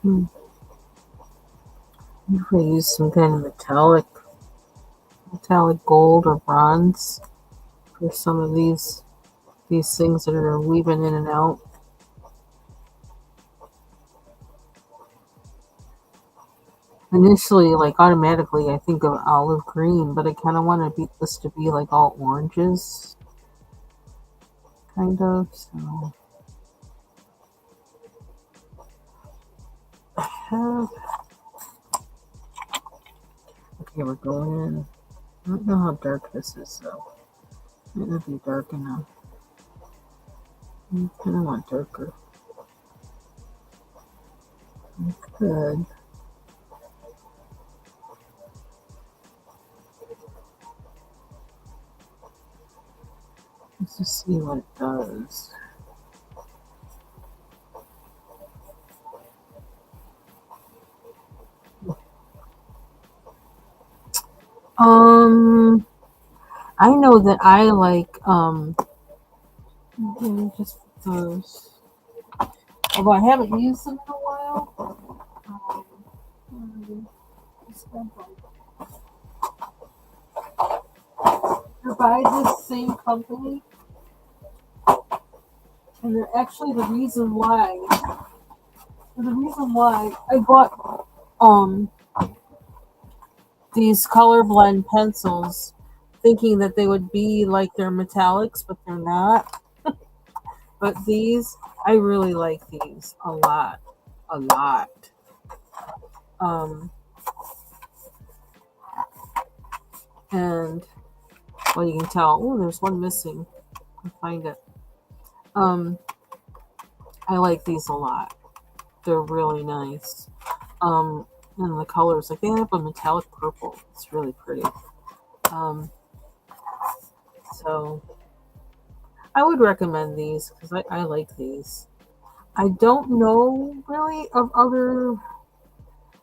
Hmm. If I use some kind of metallic gold or bronze for some of these things that are weaving in and out. Initially, like automatically, I think of olive green, but I kind of want to be this to be like all oranges, kind of. So I have. Okay, we're going in. I don't know how dark this is, though. It would be dark enough. I kind of want darker. Good. Let's just see what it does. Um, I know that I like just those. Although I haven't used them in a while. Um, they're by this same company, and they're actually the reason why. The reason why I bought these color blend pencils, thinking that they would be like their metallics, but they're not. But these, I really like these a lot. Um, and well, you can tell. Oh, there's one missing. I'll find it. Um, I like these a lot. They're really nice. Um, and the colors, like they have a metallic purple. It's really pretty. Um, so I would recommend these because I like these. I don't know really of other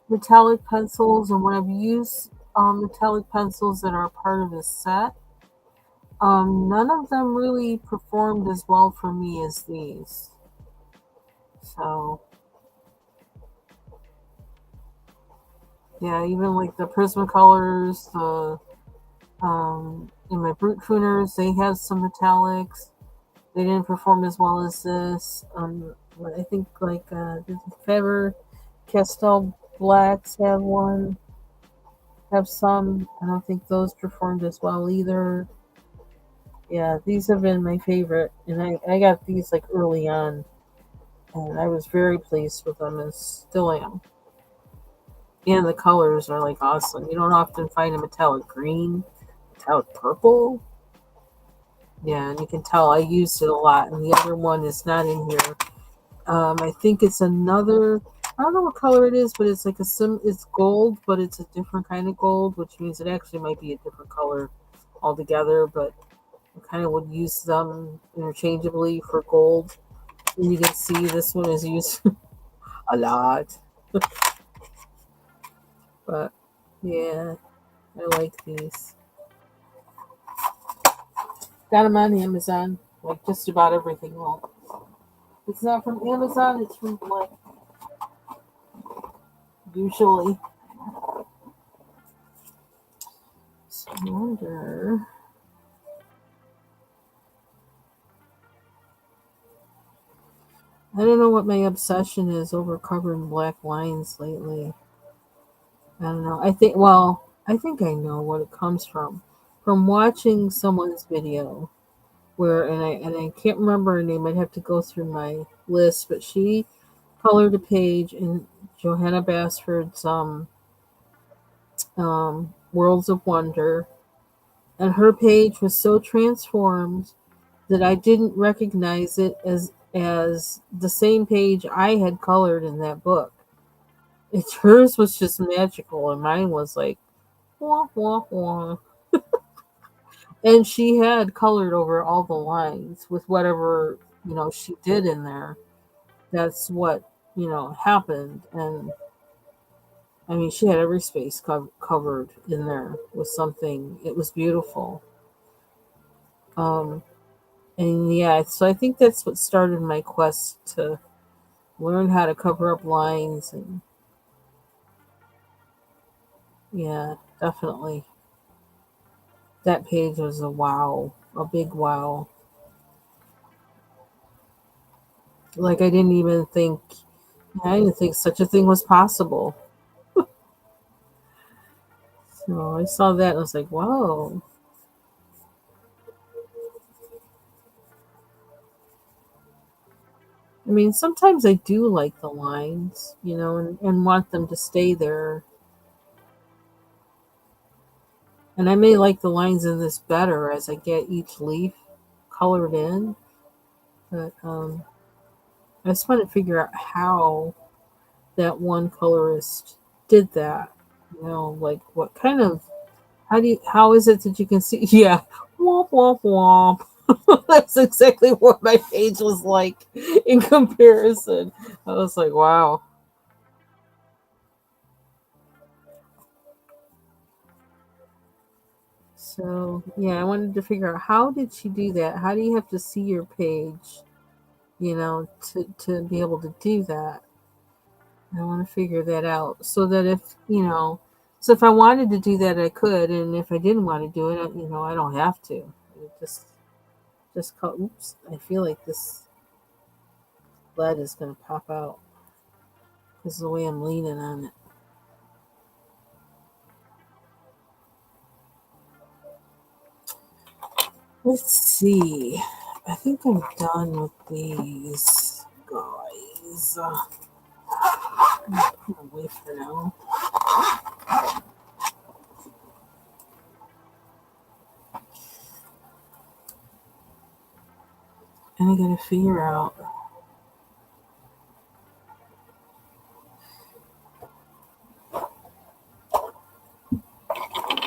metallic pencils, and when I've used metallic pencils that are part of this set, none of them really performed as well for me as these. So yeah, even like the Prismacolors, the in my Brute Tuners, they have some metallics. They didn't perform as well as this. I think like the Faber Castell Blacks have some. I don't think those performed as well either. Yeah, these have been my favorite, and I got these like early on, and I was very pleased with them, and still am. And the colors are like awesome. You don't often find a metallic green, metallic purple. Yeah, and you can tell I used it a lot, and the other one is not in here. I think it's another. I don't know what color it is, but it's like a sim. It's gold, but it's a different kind of gold, which means it actually might be a different color altogether. But I kind of would use them interchangeably for gold. And you can see this one is used a lot. But yeah, I like these. Got them on Amazon, like just about everything. Well, if it's not from Amazon, it's from Blink, usually. So I wonder. I don't know what my obsession is over covering black lines lately. I don't know. I think I know what it comes from. From watching someone's video where, and I can't remember her name. I'd have to go through my list, but she colored a page in Johanna Basford's Worlds of Wonder, and her page was so transformed that I didn't recognize it as the same page I had colored in that book. It's hers was just magical, and mine was like wah wah wah. And she had colored over all the lines with whatever she did in there. That's what happened, and I mean she had every space covered in there with something. It was beautiful. Um, and yeah, so I think that's what started my quest to learn how to cover up lines, and yeah, definitely that page was a wow, a big wow. Like I didn't think such a thing was possible. So I saw that and I was like, whoa. I mean, sometimes I do like the lines, and want them to stay there. And I may like the lines in this better as I get each leaf colored in. But I just want to figure out how that one colorist did that. Like what kind of how is it that you can see? Yeah, womp womp womp. That's exactly what my page was like in comparison. I was like, wow. So yeah, I wanted to figure out how did she do that? How do you have to see your page, to be able to do that? I want to figure that out so that so if I wanted to do that, I could, and if I didn't want to do it, I don't have to. Just call. Oops! I feel like this lead is going to pop out because of the way I'm leaning on it. Let's see. I think I'm done with these guys. I'm gonna put them away for now. And I gotta figure out.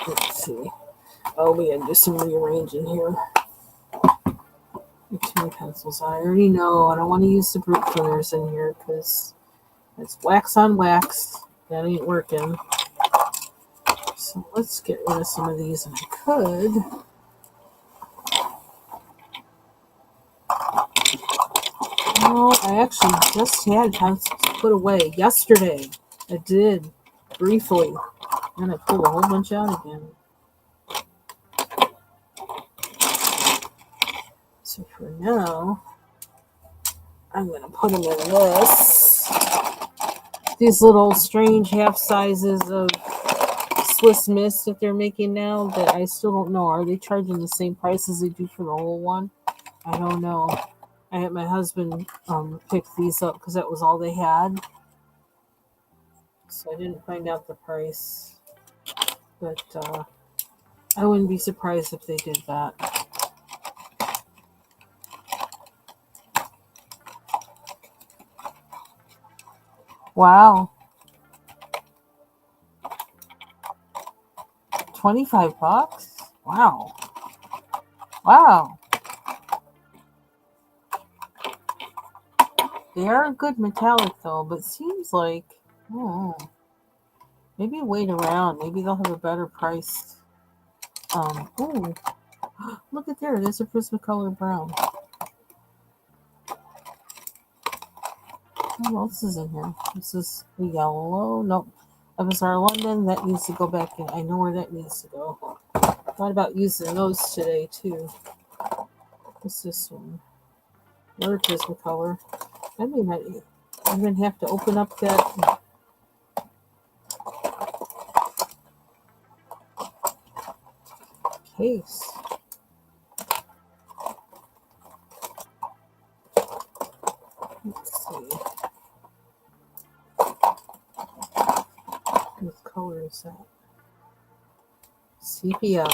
Let's see. Oh, we gotta do some rearranging here. Too many pencils. I already know. I don't want to use the brute thinners in here because it's wax on wax. That ain't working. So let's get rid of some of these, and I could. No, I actually just had pencils put away yesterday. I did briefly, and I pulled a whole bunch out again. So for now, I'm gonna put them in this. These little strange half sizes of Swiss Miss that they're making now that I still don't know. Are they charging the same price as they do for the whole one? I don't know. I had my husband pick these up because that was all they had. So I didn't find out the price. But I wouldn't be surprised if they did that. Wow. $25? Wow. Wow. They are a good metallic though, but seems like maybe wait around. Maybe they'll have a better price. Ooh. Look at there. There's a Prismacolor brown. What else is in here? This is the yellow. Nope. That was our London. That needs to go back in. I know where that needs to go. Thought about using those today too. What's this one? Another Prismacolor. I may not even have to open up that case. Let's see. What color is that? Sepia.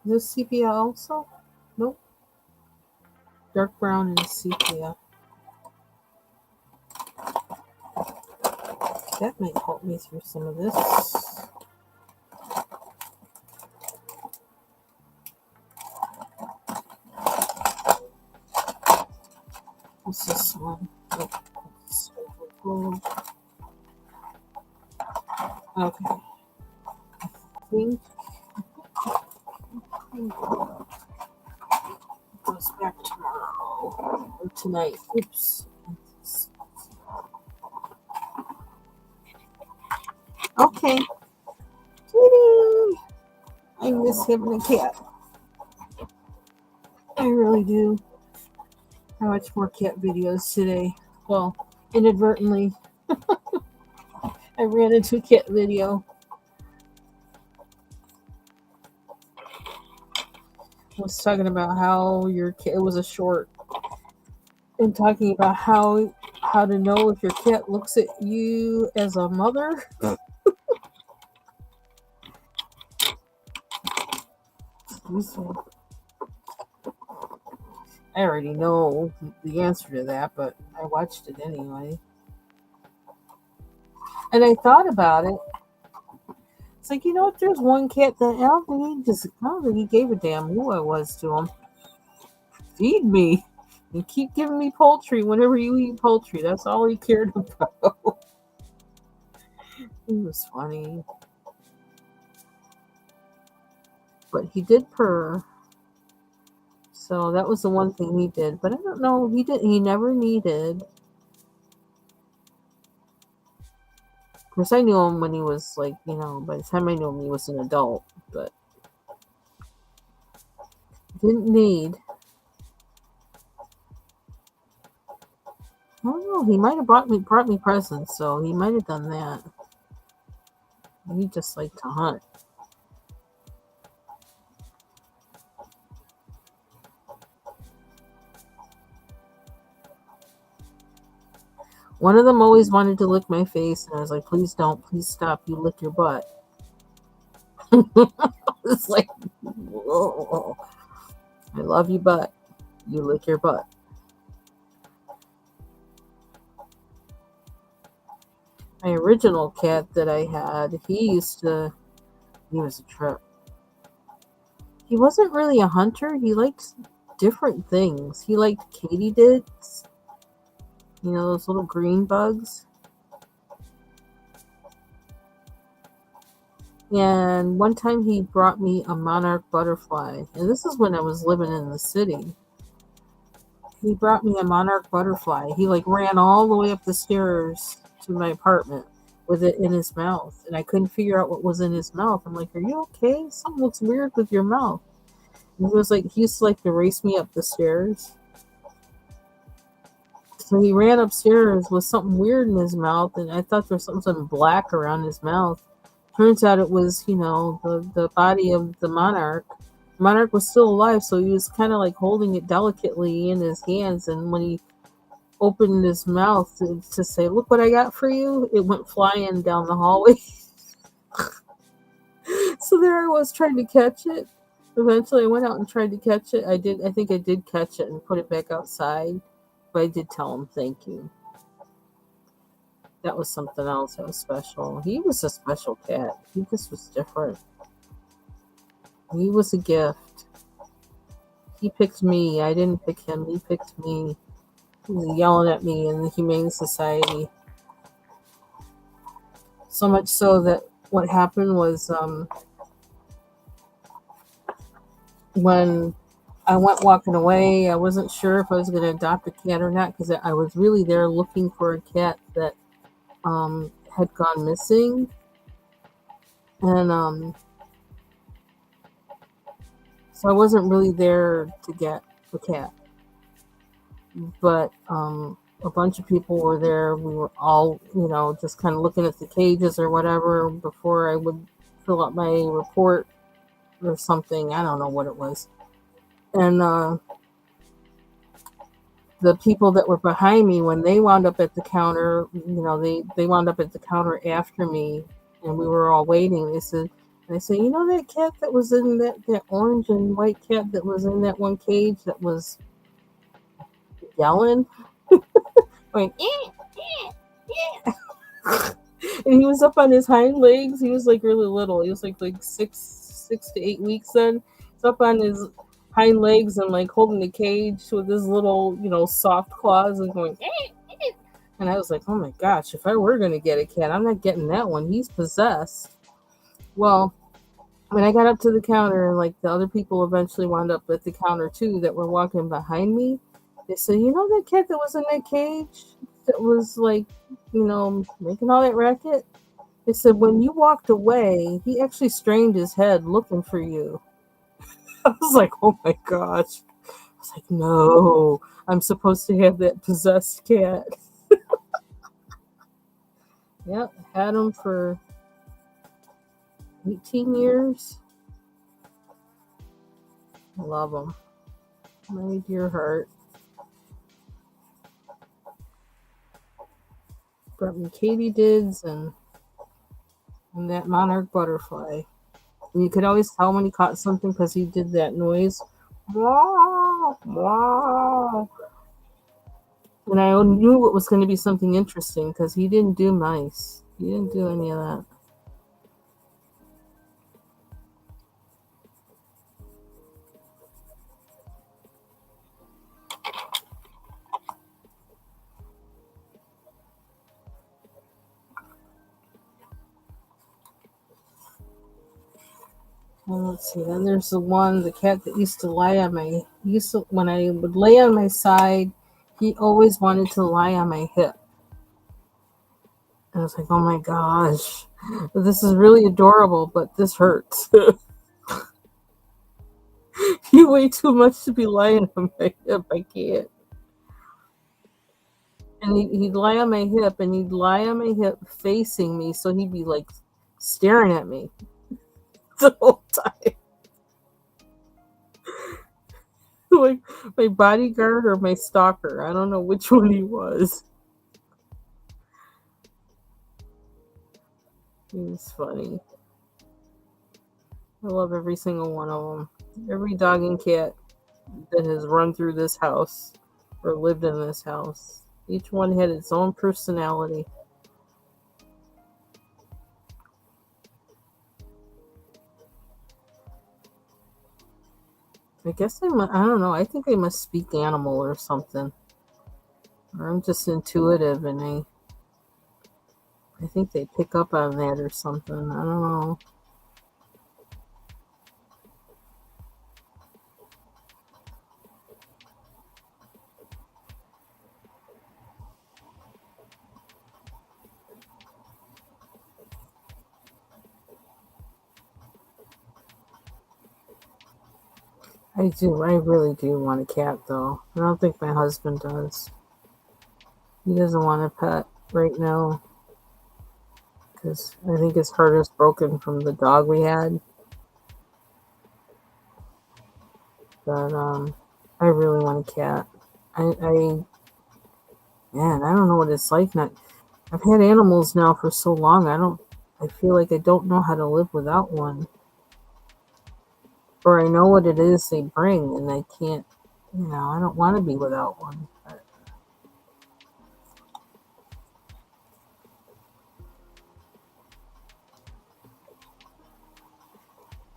Is this sepia also? Nope. Dark brown and sepia. That might help me through some of this. What's this one? Oh, okay. I think it goes back tomorrow or tonight. Oops. Okay. Kitty! I miss having a cat. I really do. I watch more cat videos today. Well, inadvertently, I ran into a cat video. I was talking about how your cat, it was a short, and talking about how to know if your cat looks at you as a mother. I already know the answer to that, but I watched it anyway. And I thought about it. It's like, you know what? There's one cat that I don't think he gave a damn who I was to him. Feed me. And keep giving me poultry whenever you eat poultry. That's all he cared about. It was funny. But he did purr. So that was the one thing he did. But I don't know, he never needed. Of course I knew him when he was like, by the time I knew him he was an adult, but didn't need. I don't know, he might have brought me presents, so he might have done that. He just liked to hunt. One of them always wanted to lick my face, and I was like, please don't, please stop, you lick your butt. It's like, whoa. I love you, but you lick your butt. My original cat that I had, he was a trip. He wasn't really a hunter. He liked different things. He liked katydids, those little green bugs. And one time he brought me a monarch butterfly. And this is when I was living in the city. He brought me a monarch butterfly. He ran all the way up the stairs to my apartment with it in his mouth. And I couldn't figure out what was in his mouth. I'm like, are you okay? Something looks weird with your mouth. And he used to to race me up the stairs. So he ran upstairs with something weird in his mouth, and I thought there was something black around his mouth. Turns out it was, the body of the monarch. The monarch was still alive, so he was kind of holding it delicately in his hands, and when he opened his mouth to say, look what I got for you, it went flying down the hallway. So there I was trying to catch it. Eventually I went out and tried to catch it. I think I did catch it and put it back outside. But I did tell him thank you. That was something else that was special. He was a special cat. He just was different. He was a gift. He picked me. I didn't pick him. He picked me. He was yelling at me in the Humane Society. So much so that what happened was when I went walking away, I wasn't sure if I was going to adopt a cat or not because I was really there looking for a cat that had gone missing. And so I wasn't really there to get the cat. But a bunch of people were there. We were all, just kind of looking at the cages or whatever before I would fill out my report or something. I don't know what it was. And the people that were behind me, when they wound up at the counter, they wound up at the counter after me, and we were all waiting. They said, that cat that was in that orange and white cat that was in that one cage that was yelling, going, and he was up on his hind legs. He was really little. He was like 6 to 8 weeks then. He's up on his hind legs and holding the cage with his little, soft claws and going, and I was like, oh my gosh, if I were going to get a cat, I'm not getting that one. He's possessed. Well, when I got up to the counter, the other people eventually wound up at the counter too that were walking behind me. They said, that cat that was in that cage that was making all that racket? They said, when you walked away, he actually strained his head looking for you. I was like, oh my gosh. I was like, no, I'm supposed to have that possessed cat. Yep, had him for 18 years. I love him. My dear heart. Brought me katydids and that monarch butterfly. And you could always tell when he caught something because he did that noise. Wow, wow. And I knew it was going to be something interesting because he didn't do mice. He didn't do any of that. Well, let's see. Then there's the cat that used to lie on my. He used to, when I would lay on my side, he always wanted to lie on my hip. And I was like, oh my gosh, this is really adorable, but this hurts. You weigh too much to be lying on my hip. I can't. And he'd lie on my hip, and he'd lie on my hip facing me, so he'd be like staring at me the whole time. Like my bodyguard or my stalker. I don't know which one he was. He was funny. I love every single one of them. Every dog and cat that has run through this house or lived in this house. Each one had its own personality. I don't know. I think I must speak animal or something. Or I'm just intuitive and I think they pick up on that or something. I don't know. I do. I really do want a cat, though. I don't think my husband does. He doesn't want a pet right now because I think his heart is broken from the dog we had. But I really want a cat. I man, I don't know what it's like. Not I've had animals now for so long. I feel like I don't know how to live without one, or I know what it is they bring, and I can't. I don't want to be without one.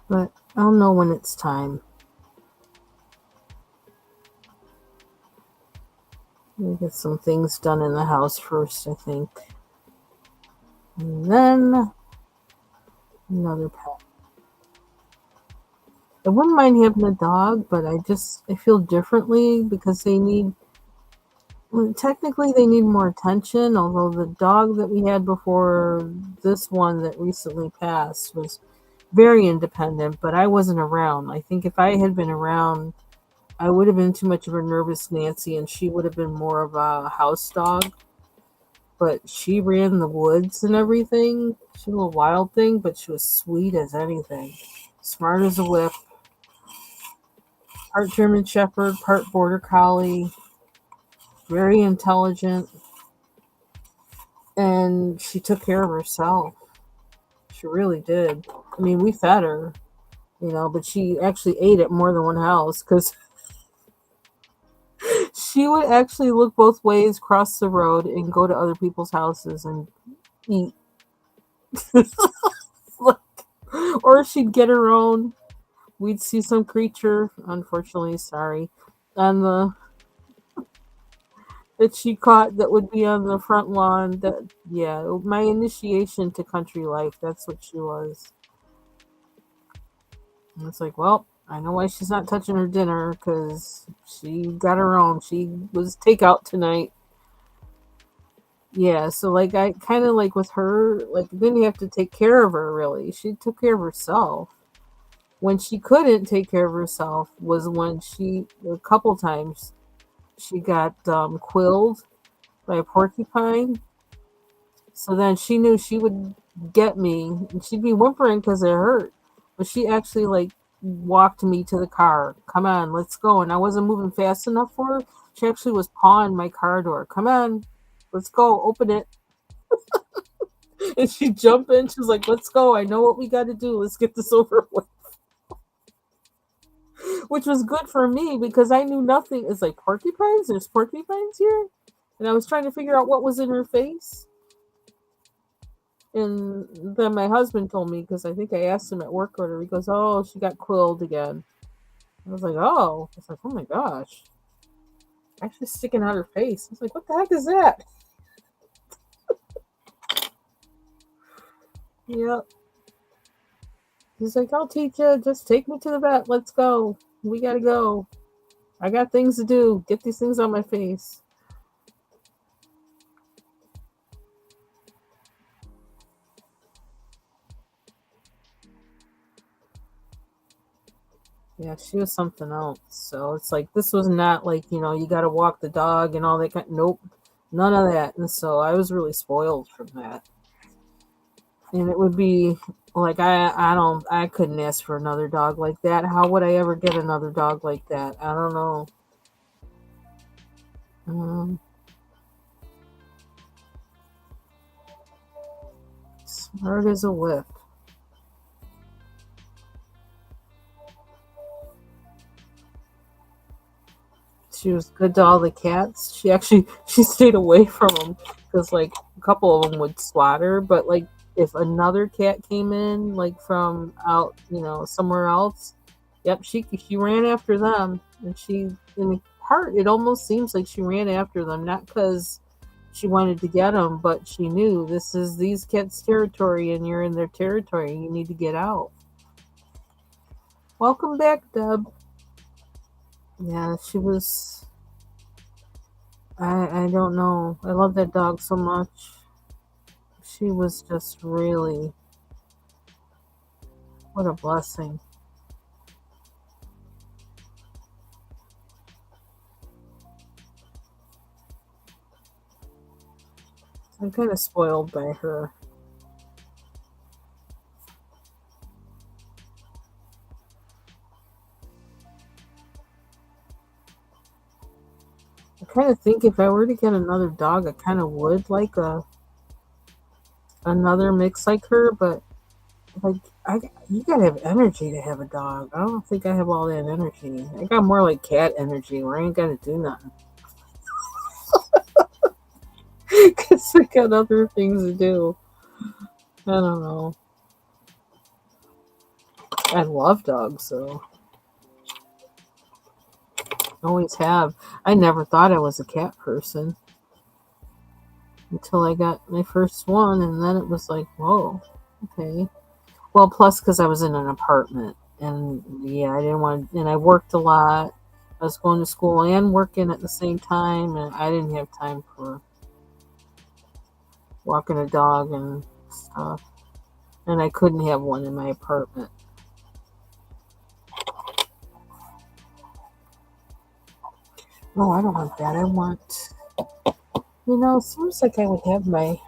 But I'll know when it's time. We get some things done in the house first, I think, and then another pet. I wouldn't mind having a dog, but I feel differently because well, technically they need more attention. Although the dog that we had before this one that recently passed was very independent, but I wasn't around. I think if I had been around, I would have been too much of a nervous Nancy, and she would have been more of a house dog. But she ran the woods and everything. She was a wild thing, but she was sweet as anything. Smart as a whip. Part German Shepherd, part Border Collie. Very intelligent. And she took care of herself. She really did. I mean, we fed her, but she actually ate at more than one house because she would actually look both ways, cross the road, and go to other people's houses and eat. Or she'd get her own. We'd see some creature, unfortunately, sorry, on the that she caught that would be on the front lawn. That yeah, my initiation to country life. That's what she was. And it's like, well, I know why she's not touching her dinner because she got her own. She was takeout tonight. Yeah, so like I kind of like with her, like didn't have to take care of her really. She took care of herself. When she couldn't take care of herself was when a couple times she got quilled by a porcupine. So then she knew she would get me, and she'd be whimpering because it hurt. But she actually like walked me to the car. Come on, let's go. And I wasn't moving fast enough for her. She actually was pawing my car door. Come on, let's go. Open it. And she jumped in. She was like, "Let's go. I know what we got to do. Let's get this over with." Which was good for me because I knew nothing. It's like porcupines. There's porcupines here, and I was trying to figure out what was in her face. And then my husband told me because I think I asked him at work order. He goes, "Oh, she got quilled again." I was like, "Oh," I was like, "Oh my gosh, actually sticking out her face." I was like, "What the heck is that?" Yep. He's like, "I'll teach you. Just take me to the vet. Let's go. We gotta go. I got things to do. Get these things on my face." Yeah, she was something else. So it's like this was not like, you got to walk the dog and all that kind. Nope, none of that. And so I was really spoiled from that. And it would be like I couldn't ask for another dog like that. How would I ever get another dog like that? I don't know. Um, Smart as a whip. She was good to all the cats. She actually she stayed away from them because like a couple of them would swat her. But like if another cat came in like from out somewhere else, yep, she ran after them. And she in part it almost seems like she ran after them not because she wanted to get them, but she knew this is these cats' territory and you're in their territory. You need to get out. Welcome back, Deb. Yeah, she was. I don't know. I love that dog so much. She was just really what a blessing. I'm kind of spoiled by her. I kind of think if I were to get another dog, I kind of would like a another mix like her, but like you gotta have energy to have a dog. I don't think I have all that energy. I got more like cat energy where I ain't gotta do nothing because I got other things to do. I don't know. I love dogs, so always have. I never thought I was a cat person until I got my first one, and then it was like, whoa, okay. Well, plus because I was in an apartment, and yeah, I didn't want, and I worked a lot. I was going to school and working at the same time, and I didn't have time for walking a dog and stuff. And I couldn't have one in my apartment. No, I don't want that. I want, it seems like I would have my.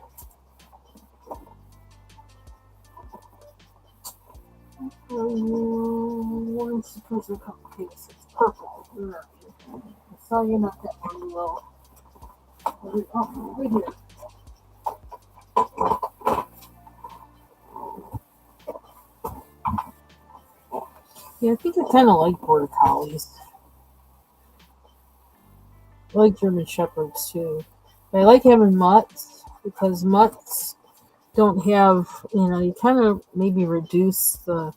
One's supposed to cupcakes. It's purple. I saw you not that long ago. Oh, right here. Yeah, I think I kind of like border collies. I like German shepherds too. I like having mutts because mutts don't have, you kind of maybe reduce the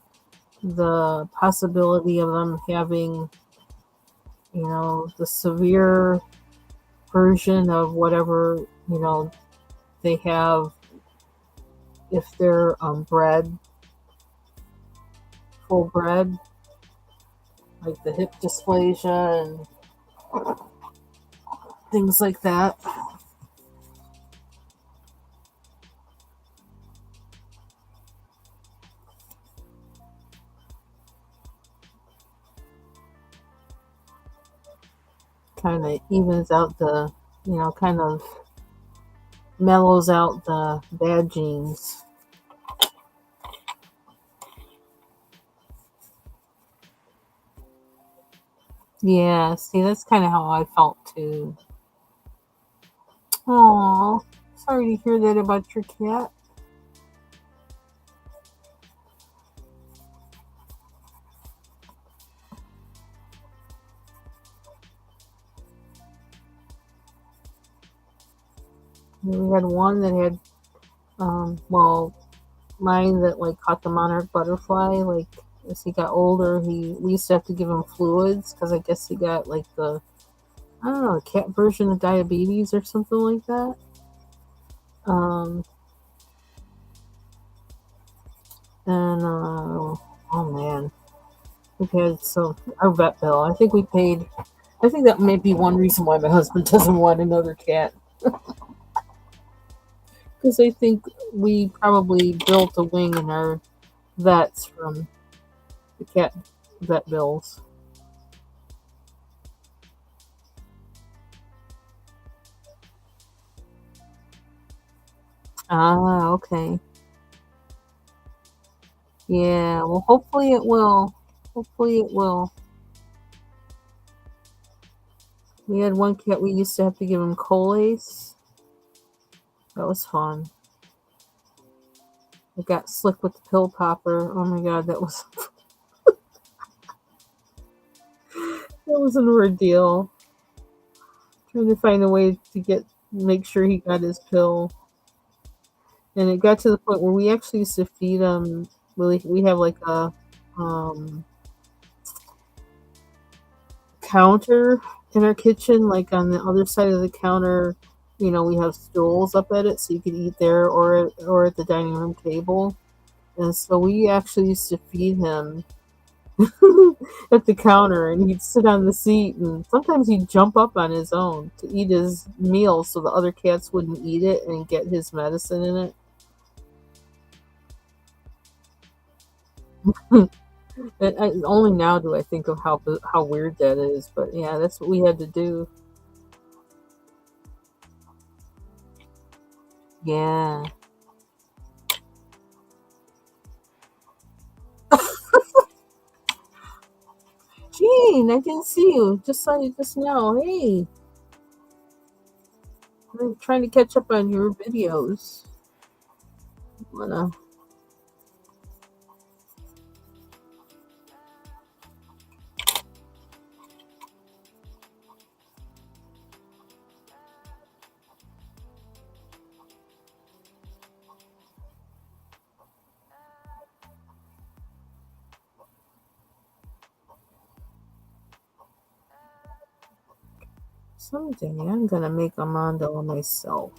possibility of them having, the severe version of whatever, they have if they're bred, full bred, like the hip dysplasia and things like that. Kind of evens out kind of mellows out the bad genes. Yeah, see, that's kind of how I felt too. Oh, sorry to hear that about your cat. We had one that had, well, mine that like caught the monarch butterfly. Like as he got older, we used to have to give him fluids because I guess he got like the, I don't know, the cat version of diabetes or something like that. Um, and oh man, we had some our vet bill. I think we paid. I think that may be one reason why my husband doesn't want another cat because I think we probably built a wing in our vets from the cat vet bills. Ah, okay. Yeah, well, hopefully it will. Hopefully it will. We had one cat we used to have to give him Colace. That was fun. It got slick with the pill popper. Oh my god, that was that was an ordeal. Trying to find a way to make sure he got his pill. And it got to the point where we actually used to feed him. We have like a um, counter in our kitchen, like on the other side of the counter. We have stools up at it, so you could eat there or at the dining room table. And so we actually used to feed him at the counter, and he'd sit on the seat, and sometimes he'd jump up on his own to eat his meal, so the other cats wouldn't eat it and get his medicine in it. Only now do I think of how weird that is, but yeah, that's what we had to do. Yeah. Gene, I didn't see you. Just saw you just now. Hey, I'm trying to catch up on your videos. Wanna someday I'm gonna make a mandala myself.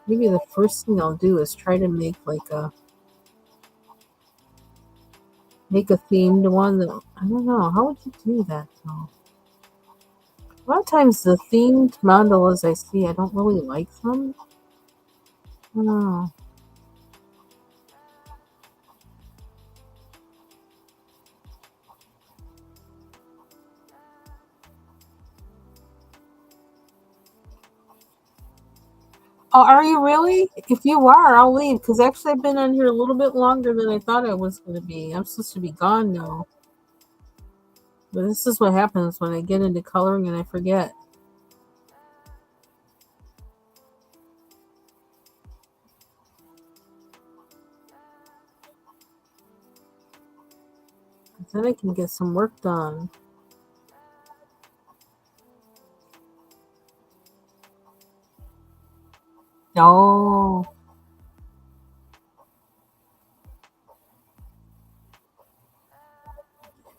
Maybe the first thing I'll do is try to make a themed one. That I don't know. How would you do that though? A lot of times the themed mandalas I see, I don't really like them. I don't know. Oh, are you really? If you are, I'll leave because actually I've been on here a little bit longer than I thought I was going to be. I'm supposed to be gone now. But this is what happens when I get into coloring and I forget. Then I can get some work done. Oh,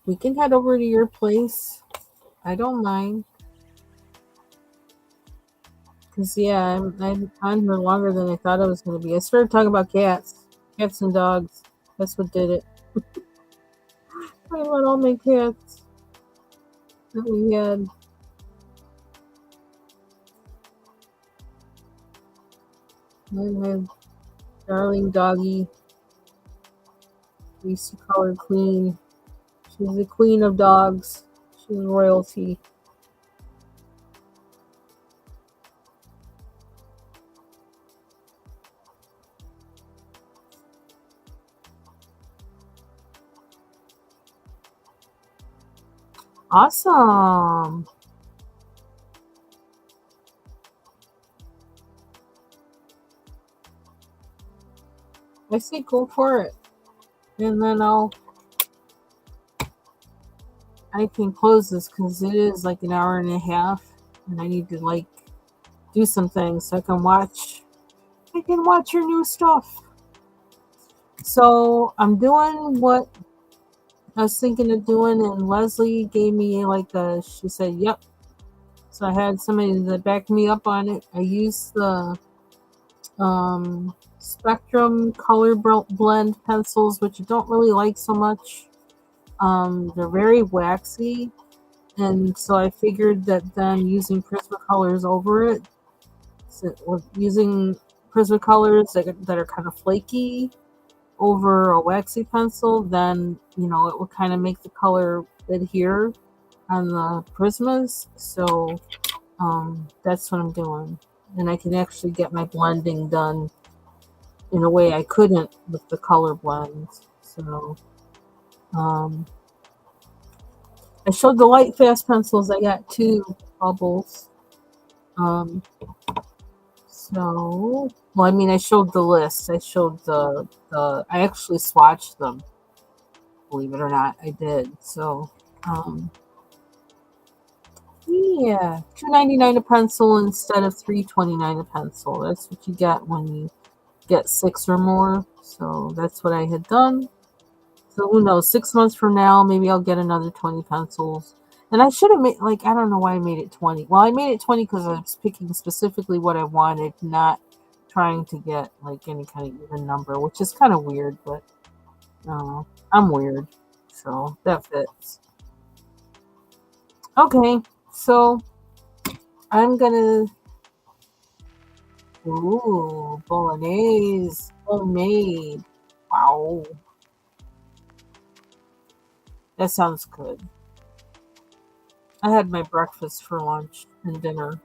we can head over to your place. I don't mind. Because, yeah, I'm on here longer than I thought I was going to be. I started talking about cats and dogs. That's what did it. I want all my cats that we had. My darling doggy. We used to call her Queen. She's the queen of dogs. She's royalty. Awesome. I say go for it. And then I can close this because it is like an hour and a half. And I need to like do some things so I can watch. I can watch your new stuff. So I'm doing what I was thinking of doing, and Leslie gave me like a. She said, "Yep." So I had somebody that backed me up on it. I used the Spectrum color blend pencils, which I don't really like so much. They're very waxy, and so I figured that then using Prismacolors over it, so with using Prismacolors that are kind of flaky over a waxy pencil, then it will kind of make the color adhere on the Prismas. So that's what I'm doing, and I can actually get my blending done in a way I couldn't with the color blends. So um, I showed the light fast pencils. I got 2 bubbles. Um, well, I mean, I showed the list. I showed I actually swatched them. Believe it or not, I did. So, um, yeah, $2.99 a pencil instead of $3.29 a pencil. That's what you get when you get 6 or more. So that's what I had done. So who knows? 6 months from now, maybe I'll get another 20 pencils. And I should have made, like, I don't know why I made it 20. Well, I made it 20 because I was picking specifically what I wanted, not trying to get like any kind of even number, which is kind of weird, but I'm weird. So that fits. Okay, so I'm gonna. Ooh, bolognese, homemade. Wow, that sounds good. I had my breakfast for lunch and dinner.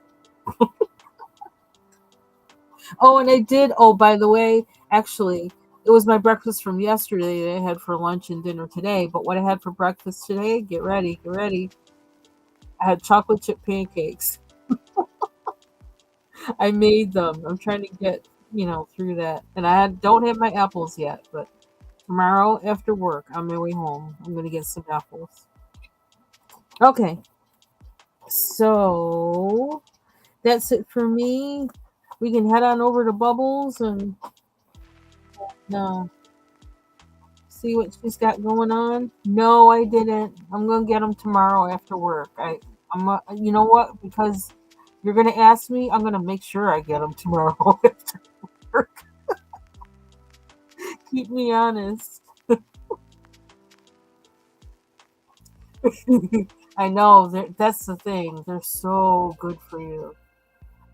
Oh, and I did. Oh, by the way, actually, it was my breakfast from yesterday that I had for lunch and dinner today. But what I had for breakfast today, get ready, get ready. I had chocolate chip pancakes. I made them. I'm trying to get through that, and don't have my apples yet. But tomorrow after work, on my way home, I'm gonna get some apples. Okay, so that's it for me. We can head on over to Bubbles and uh, see what she's got going on. No, I didn't. I'm gonna get them tomorrow after work. You know what? Because you're gonna ask me, I'm gonna make sure I get them tomorrow after work. Keep me honest. I know that's the thing. They're so good for you.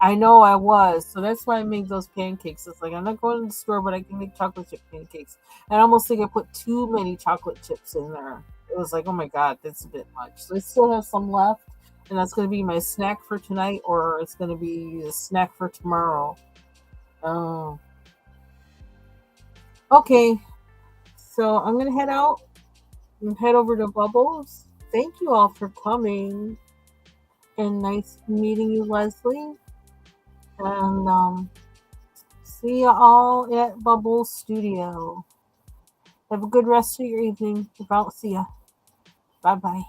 I know I was, so that's why I made those pancakes. It's like I'm not going to the store, but I can make chocolate chip pancakes. And I almost think I put too many chocolate chips in there. It was like, oh my god, that's a bit much. So I still have some left, and that's going to be my snack for tonight, or it's going to be a snack for tomorrow. Oh, okay. So I'm going to head out and head over to Bubbles. Thank you all for coming, and nice meeting you, Leslie. And see you all at Bubble Studio. Have a good rest of your evening. If I don't see ya. Bye bye.